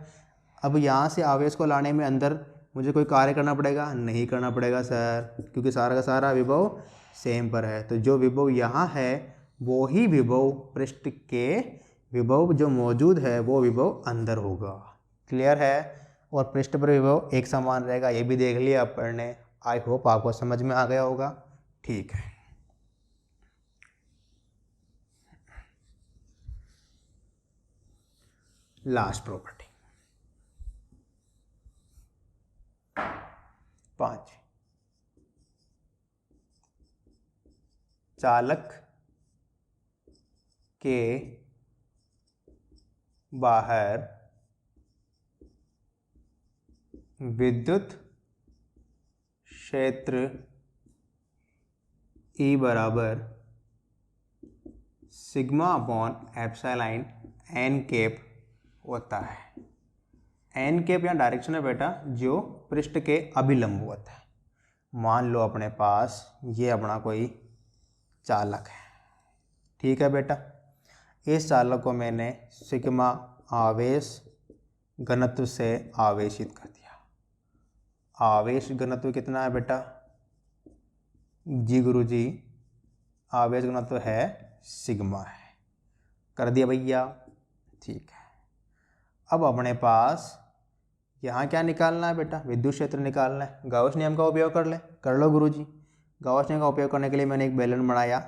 अब यहाँ से आवेश को लाने में अंदर मुझे कोई कार्य करना पड़ेगा, नहीं करना पड़ेगा सर, क्योंकि सारा का सारा विभव सेम पर है। तो जो विभव यहाँ है वो ही विभव पृष्ठ के विभव जो मौजूद है वो विभव अंदर होगा। क्लियर है। और पृष्ठ पर विभव एक समान रहेगा, ये भी देख लिया अपन ने। आई होप आपको समझ में आ गया होगा, ठीक है। लास्ट प्रॉपर्टी 5, चालक के बाहर विद्युत क्षेत्र E बराबर sigma upon epsilon n cap होता है। n कैप यहाँ डायरेक्शन है बेटा जो पृष्ठ के अभिलंबवत है। मान लो अपने पास ये अपना कोई चालक है, ठीक है बेटा। इस चालक को मैंने सिग्मा आवेश घनत्व से आवेशित कर दिया। आवेश घनत्व कितना है बेटा, जी गुरुजी, आवेश घनत्व है सिग्मा है। कर दिया भैया, ठीक है। अब अपने पास यहाँ क्या निकालना है बेटा, विद्युत क्षेत्र निकालना है। गाउस नियम का उपयोग कर लो गुरुजी। गाउस नियम का उपयोग करने के लिए मैंने एक बेलन बनाया,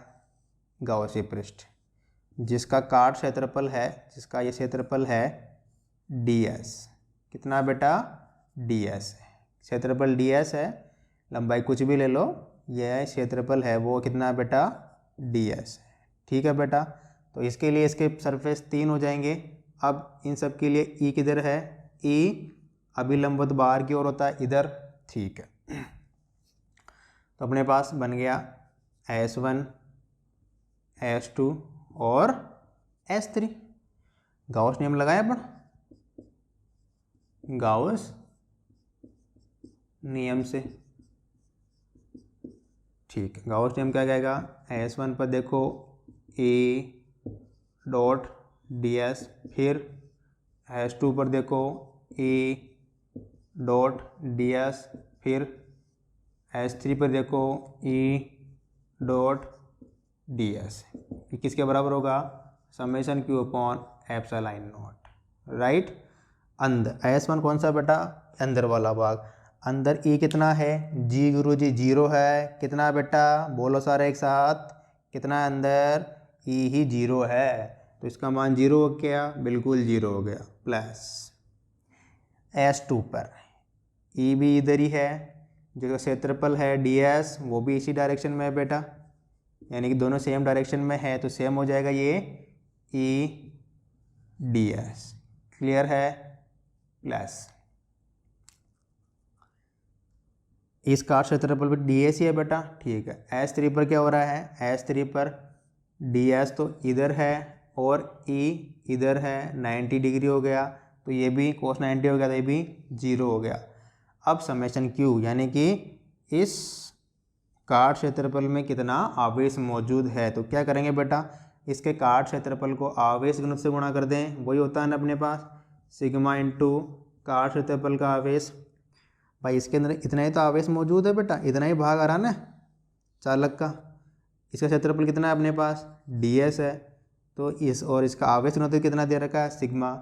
गाउसी पृष्ठ, जिसका काट क्षेत्रफल है, जिसका ये क्षेत्रफल है ds। कितना बेटा, ds है, क्षेत्रफल ds है, लंबाई कुछ भी ले लो, यह क्षेत्रफल है वो कितना बेटा, ds है, ठीक है बेटा। तो इसके लिए इसके सरफेस 3 हो जाएंगे। अब इन सब के लिए E किधर है, E अभिलंबवत बाहर की ओर होता है इधर, ठीक है। तो अपने पास बन गया S1 S2 और S3। गाउस नियम लगाए अपन, गाउस नियम से, ठीक है। गाउस नियम क्या कहेगा, S1 पर देखो A डॉट ds, फिर S2 पर देखो A डॉट ds, फिर S3 पर देखो E डॉट ds। ये किसके बराबर होगा, summation Q upon epsilon not, right. अंदर S1 कौन सा बेटा, अंदर वाला भाग, अंदर E कितना है, जी गुरुजी 0 है, कितना बेटा, बोलो सारे एक साथ, कितना है अंदर, E ही 0 है, तो इसका मान 0 हो गया, बिल्कुल 0 हो गया। प्लस S2 पर E भी इधर ही है, जो क्षेत्रफल है ds वो भी इसी डायरेक्शन में है बेटा, यानी कि दोनों सेम डायरेक्शन में है, तो सेम हो जाएगा ये E ds, क्लियर है। प्लस इस काट क्षेत्रफल पर ds ही है बेटा, ठीक है। S3 पर क्या हो रहा है, S3 पर ds तो इधर है और E इधर है, 90 डिग्री हो गया, तो ये भी cos 90 हो गया, तो ये भी 0 हो गया। अब समेशन Q यानी कि इस काट क्षेत्रफल में कितना आवेश मौजूद है, तो क्या करेंगे बेटा, इसके काट क्षेत्रफल को आवेश घनत्व से गुणा कर दें, वही होता है ना अपने पास सिग्मा इंटू काट क्षेत्रफल का आवेश। भाई इसके अंदर इतना ही तो आवेश मौजूद है बेटा, इतना ही भाग आ रहा ना चालक का, इसका क्षेत्रफल कितना है अपने पास, ds है, तो इस और इसका आवेश घनत्व कितना दे रखा है, सिग्मा।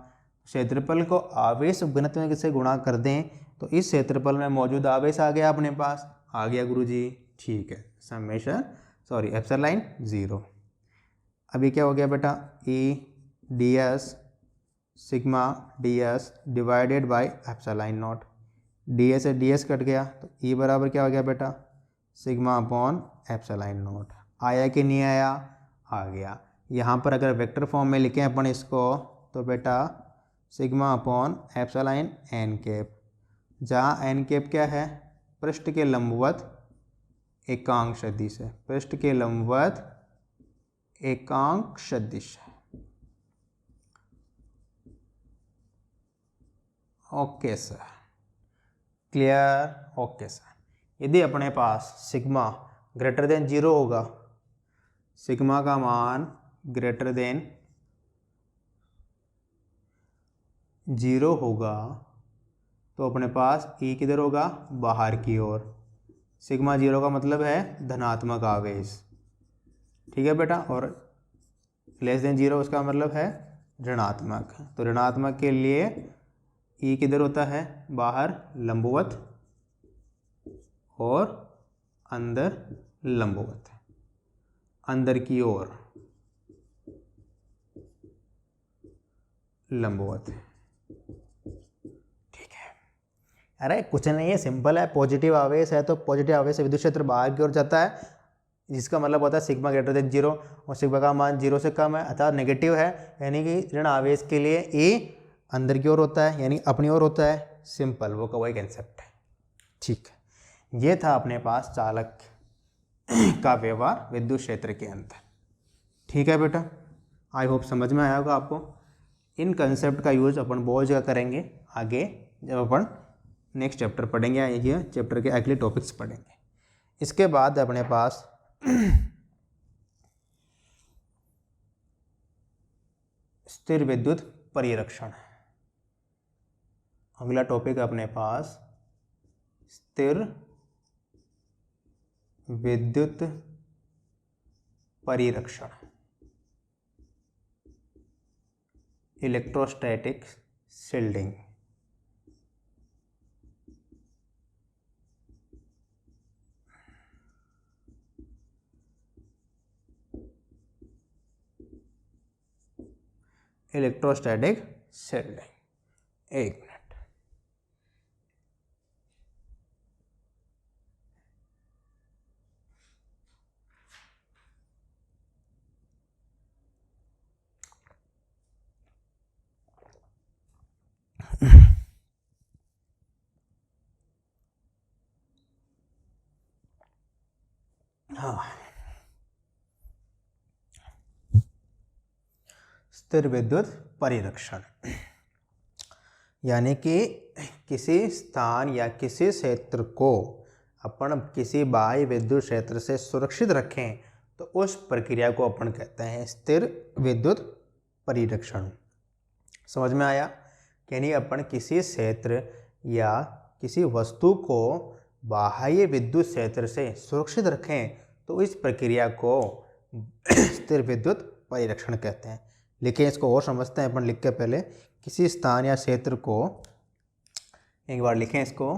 क्षेत्रफल को आवेश घनत्व से गुणा कर दें तो इस क्षेत्रफल में मौजूद आवेश आ गया अपने पास, आ गया गुरुजी, ठीक है। Summation epsilon 0। अभी क्या हो गया बेटा, E ds sigma ds divided by epsilon not, ds से ds कट गया, तो E बराबर क्या हो गया बेटा, सिग्मा अपॉन एप्सिलॉन नॉट। आया कि नहीं आया, आ गया। यहाँ पर अगर वेक्टर फॉर्म में लिखें अपन इसको, तो बेटा sigma upon epsilon n cap, जहाँ n कैप क्या है, पृष्ठ के लंबवत एकांक सदिश है, पृष्ठ के लंबवत एकांक सदिश है। Okay sir, clear, okay sir. यदि अपने पास सिग्मा ग्रेटर देन 0 होगा, सिग्मा का मान ग्रेटर देन 0 होगा, तो अपने पास E किधर होगा, बाहर की ओर। सिग्मा 0 का मतलब है धनात्मक आवेश, ठीक है बेटा, और लेस देन 0 उसका मतलब है ऋणात्मक। तो ऋणात्मक के लिए E किधर होता है, बाहर लंबवत और अंदर लंबवत, अंदर की ओर लंबवत, ठीक है। अरे कुछ नहीं है, सिंपल है, पॉजिटिव आवेश है तो पॉजिटिव आवेश से विद्युत क्षेत्र बाहर की ओर जाता है, जिसका मतलब होता है सिग्मा ग्रेटर देन 0, और सिग्मा का मान 0 से कम है अर्थात नेगेटिव है, यानी कि ऋण आवेश के लिए E अंदर की ओर होता है, यानी अपनी ओर होता है, सिंपल, वो का वही कंसेप्ट है, ठीक है। ये था अपने पास चालक का व्यवहार विद्युत क्षेत्र के अंदर, ठीक है बेटा। आई होप समझ में आया होगा आपको। इन कंसेप्ट का यूज अपन बहुत जगह करेंगे आगे, जब अपन नेक्स्ट चैप्टर पढ़ेंगे या ये चैप्टर के अगले टॉपिक्स पढ़ेंगे। इसके बाद अपने पास स्थिर विद्युत परिरक्षण, अगला टॉपिक अपने पास स्थिर विद्युत परिरक्षण। Electrostatic shielding. इलेक्ट्रोस्टैटिक शील्डिंग, एक मिनट। हाँ, स्थिर विद्युत परिरक्षण यानी कि किसी स्थान या किसी क्षेत्र को अपन किसी बाह्य विद्युत क्षेत्र से सुरक्षित रखें तो उस प्रक्रिया को अपन कहते हैं स्थिर विद्युत परिरक्षण। समझ में आया? यानी अपन किसी क्षेत्र या किसी वस्तु को बाह्य विद्युत क्षेत्र से सुरक्षित रखें तो इस प्रक्रिया को स्थिर विद्युत परिरक्षण कहते हैं। लिखें इसको और समझते हैं अपन। लिख के पहले किसी स्थान या क्षेत्र को, एक बार लिखें इसको,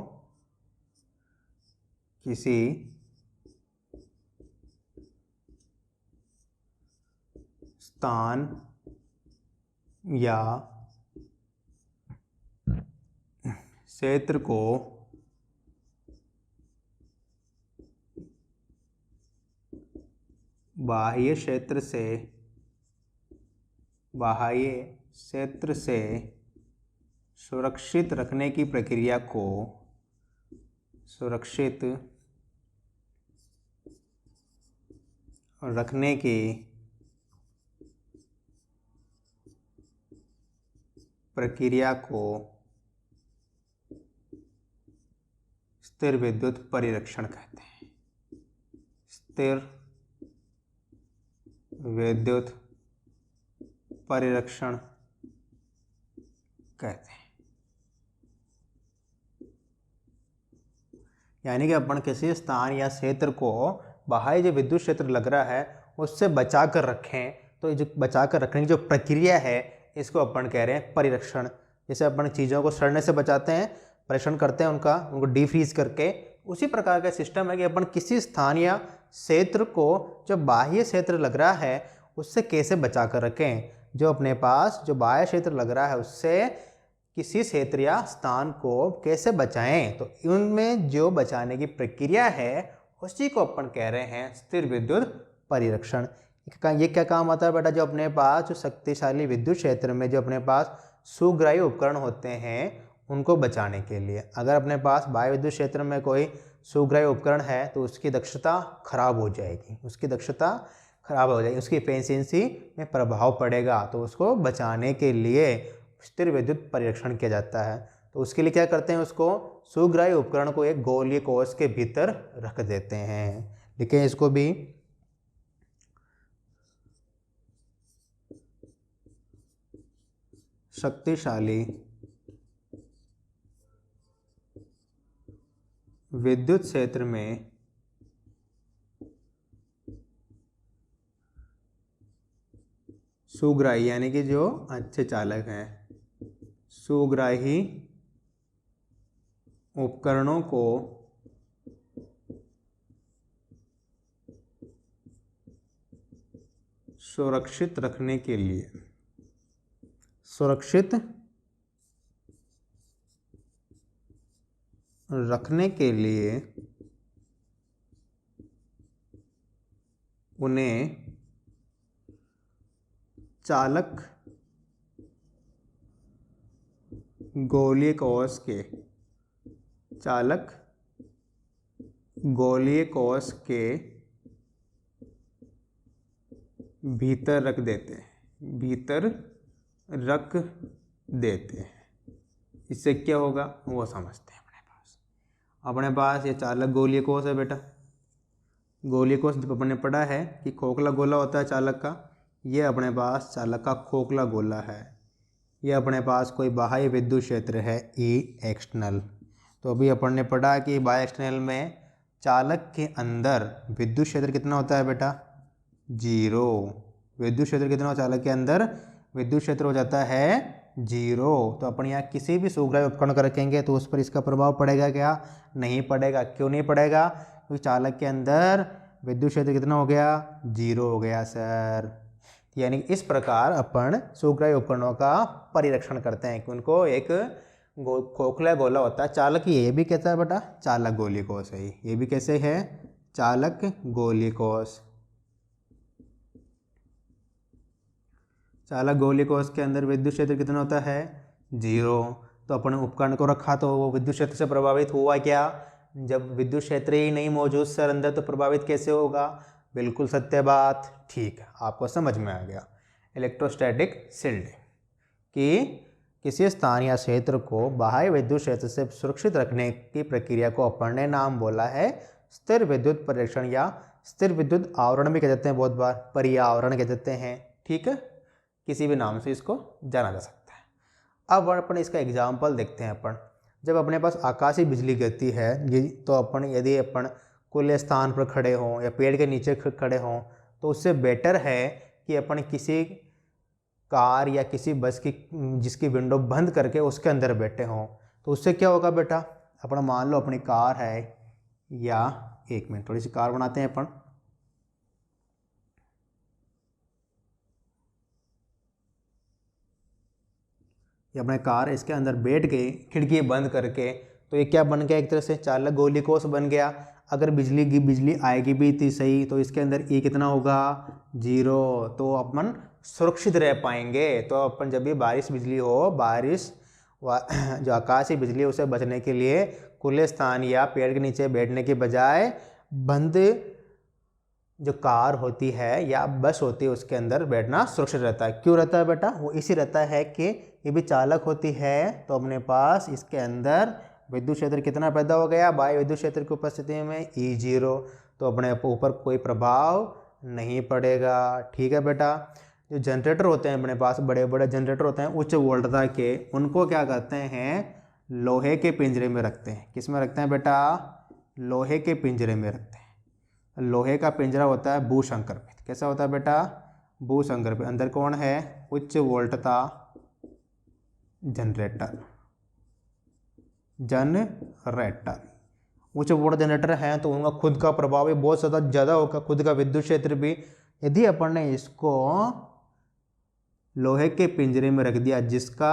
किसी स्थान या क्षेत्र को बाह्य क्षेत्र से सुरक्षित रखने की प्रक्रिया को सुरक्षित रखने की प्रक्रिया को स्थिर विद्युत परिरक्षण कहते हैं। स्थिर विद्युत परिरक्षण कहते हैं। यानी कि अपन किसी स्थान या क्षेत्र को बाह्य जो विद्युत क्षेत्र लग रहा है उससे बचा कर रखें, तो जो बचा कर रखने की जो प्रक्रिया है इसको अपन कह रहे हैं परिरक्षण। जैसे अपन चीज़ों को सड़ने से बचाते हैं, परीक्षण करते हैं उनको डीफ्रीज करके, उसी प्रकार का सिस्टम है कि अपन किसी स्थान या क्षेत्र को जो बाह्य क्षेत्र लग रहा है उससे कैसे बचा कर रखें। जो अपने पास जो बाह्य क्षेत्र लग रहा है उससे किसी क्षेत्र या स्थान को कैसे बचाएं, तो उनमें जो बचाने की प्रक्रिया है उसी को अपन कह रहे हैं स्थिर विद्युत परिरक्षण। ये क्या काम आता है बेटा? जो अपने पास जो शक्तिशाली विद्युत क्षेत्र में जो अपने पास सुग्राही उपकरण होते हैं उनको बचाने के लिए। अगर अपने पास बाह्य विद्युत क्षेत्र में कोई सुग्राही उपकरण है तो उसकी दक्षता खराब हो जाएगी, उसकी एफिशिएंसी में प्रभाव पड़ेगा, तो उसको बचाने के लिए स्थिर विद्युत परिरक्षण किया जाता है। तो उसके लिए क्या करते हैं, उसको सुग्राही उपकरण को एक गोलीय कोष के भीतर रख देते हैं। लिखें इसको भी, शक्तिशाली विद्युत क्षेत्र में सुग्राही यानी कि जो अच्छे चालक हैं, सुग्राही उपकरणों को सुरक्षित रखने के लिए उन्हें चालक गोलीय कोष के भीतर रख देते हैं। इससे क्या होगा वो समझते हैं। अपने पास ये चालक गोलीय कोष है बेटा। गोलीय कोष जब अपने पढ़ा है कि खोखला गोला होता है चालक का, ये अपने पास चालक का खोखला गोला है। ये अपने पास कोई बाह्य विद्युत क्षेत्र है ई एक्सटर्नल। तो अभी अपन ने पढ़ा कि बाह्य एक्सटर्नल में चालक के अंदर विद्युत क्षेत्र कितना होता है बेटा? 0। विद्युत क्षेत्र कितना हो चालक के अंदर? विद्युत क्षेत्र हो जाता है 0। तो अपन यहाँ किसी भी सुग्राह्य उपकरण को रखेंगे तो उस पर इसका प्रभाव पड़ेगा क्या? नहीं पड़ेगा। क्यों नहीं पड़ेगा? क्योंकि चालक के अंदर विद्युत क्षेत्र कितना हो गया? 0 हो गया सर। यानी इस प्रकार अपन सुग्राह्य उपकरणों का परिरक्षण करते हैं कि उनको एक खोखला गोला होता है चालक, ये भी कहता है बेटा चालक गोलीकोष है। ये भी कैसे है? चालक गोलीकोष। चालक गोलीकोष के अंदर विद्युत क्षेत्र कितना होता है? 0। तो अपन उपकरण को रखा तो वो विद्युत क्षेत्र से प्रभावित हुआ क्या? जब विद्युत क्षेत्र ही नहीं मौजूद सर अंदर तो प्रभावित कैसे होगा? बिल्कुल सत्य बात। ठीक है, आपको समझ में आ गया। इलेक्ट्रोस्टैटिक शील्ड कि किसी स्थान या क्षेत्र को बाह्य विद्युत क्षेत्र से सुरक्षित रखने की प्रक्रिया को अपन ने नाम बोला है स्थिर विद्युत परिरक्षण या स्थिर विद्युत आवरण भी कह देते हैं, बहुत बार पर्यावरण कह देते हैं। ठीक है, किसी भी नाम से इसको जाना जा सकता है। अब अपन इसका एग्जाम्पल देखते हैं। अपन जब अपने पास आकाशीय बिजली गिरती है तो अपन यदि अपन खुले स्थान पर खड़े हों या पेड़ के नीचे खड़े हों तो उससे बेटर है कि अपन किसी कार या किसी बस की जिसकी विंडो बंद करके उसके अंदर बैठे हों। तो उससे क्या होगा बेटा? अपन मान लो अपनी कार है, या एक मिनट थोड़ी सी कार बनाते हैं अपन। ये अपने कार इसके अंदर बैठ गई खिड़की बंद करके, तो ये क्या बन गया? एक तरह से चालक गोलीकोष बन गया। अगर बिजली आएगी भी थी सही तो इसके अंदर E कितना होगा? 0। तो अपन सुरक्षित रह पाएंगे। तो अपन जब भी बारिश बिजली हो, बारिश जो आकाशीय बिजली है उसे बचने के लिए खुले स्थान या पेड़ के नीचे बैठने के बजाय बंद जो कार होती है या बस होती है उसके अंदर बैठना सुरक्षित रहता है। क्यों रहता है बेटा? वो इसी रहता है कि ये भी चालक होती है तो अपने पास इसके अंदर विद्युत क्षेत्र कितना पैदा हो गया? बाह्य विद्युत क्षेत्र की उपस्थिति में E0। तो अपने ऊपर कोई प्रभाव नहीं पड़ेगा। ठीक है बेटा। जो जनरेटर होते हैं अपने पास, बड़े बड़े जनरेटर होते हैं उच्च वोल्टता के, उनको क्या करते हैं? लोहे के पिंजरे में रखते हैं। किस में रखते हैं बेटा? लोहे के पिंजरे में रखते हैं। लोहे का पिंजरा होता है भूसंकर्पित। कैसा होता है बेटा? भूसंकर्पित। अंदर कौन है? उच्च वोल्टता जनरेटर। उच्च वोल्ट जनरेटर है तो उनका खुद का प्रभाव भी बहुत ज़्यादा होगा, खुद का विद्युत क्षेत्र भी। यदि अपन ने इसको लोहे के पिंजरे में रख दिया जिसका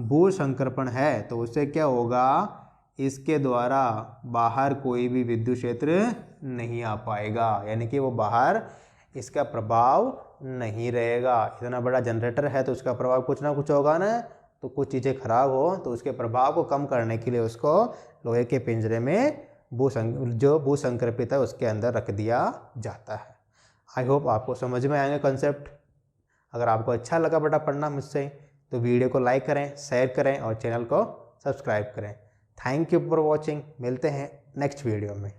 भूसंकर्पण है तो उससे क्या होगा? इसके द्वारा बाहर कोई भी विद्युत क्षेत्र नहीं आ पाएगा, यानी कि वो बाहर इसका प्रभाव नहीं रहेगा। इतना बड़ा जनरेटर है तो उसका प्रभाव कुछ ना कुछ होगा ना। तो कुछ चीज़ें खराब हो तो उसके प्रभाव को कम करने के लिए उसको लोहे के पिंजरे में जो भूसंकर्पित है उसके अंदर रख दिया जाता है। आई होप आपको समझ में आएंगे कॉन्सेप्ट। अगर आपको अच्छा लगा बेटा पढ़ना मुझसे तो वीडियो को लाइक करें, शेयर करें और चैनल को सब्सक्राइब करें। Thank you for watching. मिलते हैं नेक्स्ट वीडियो में।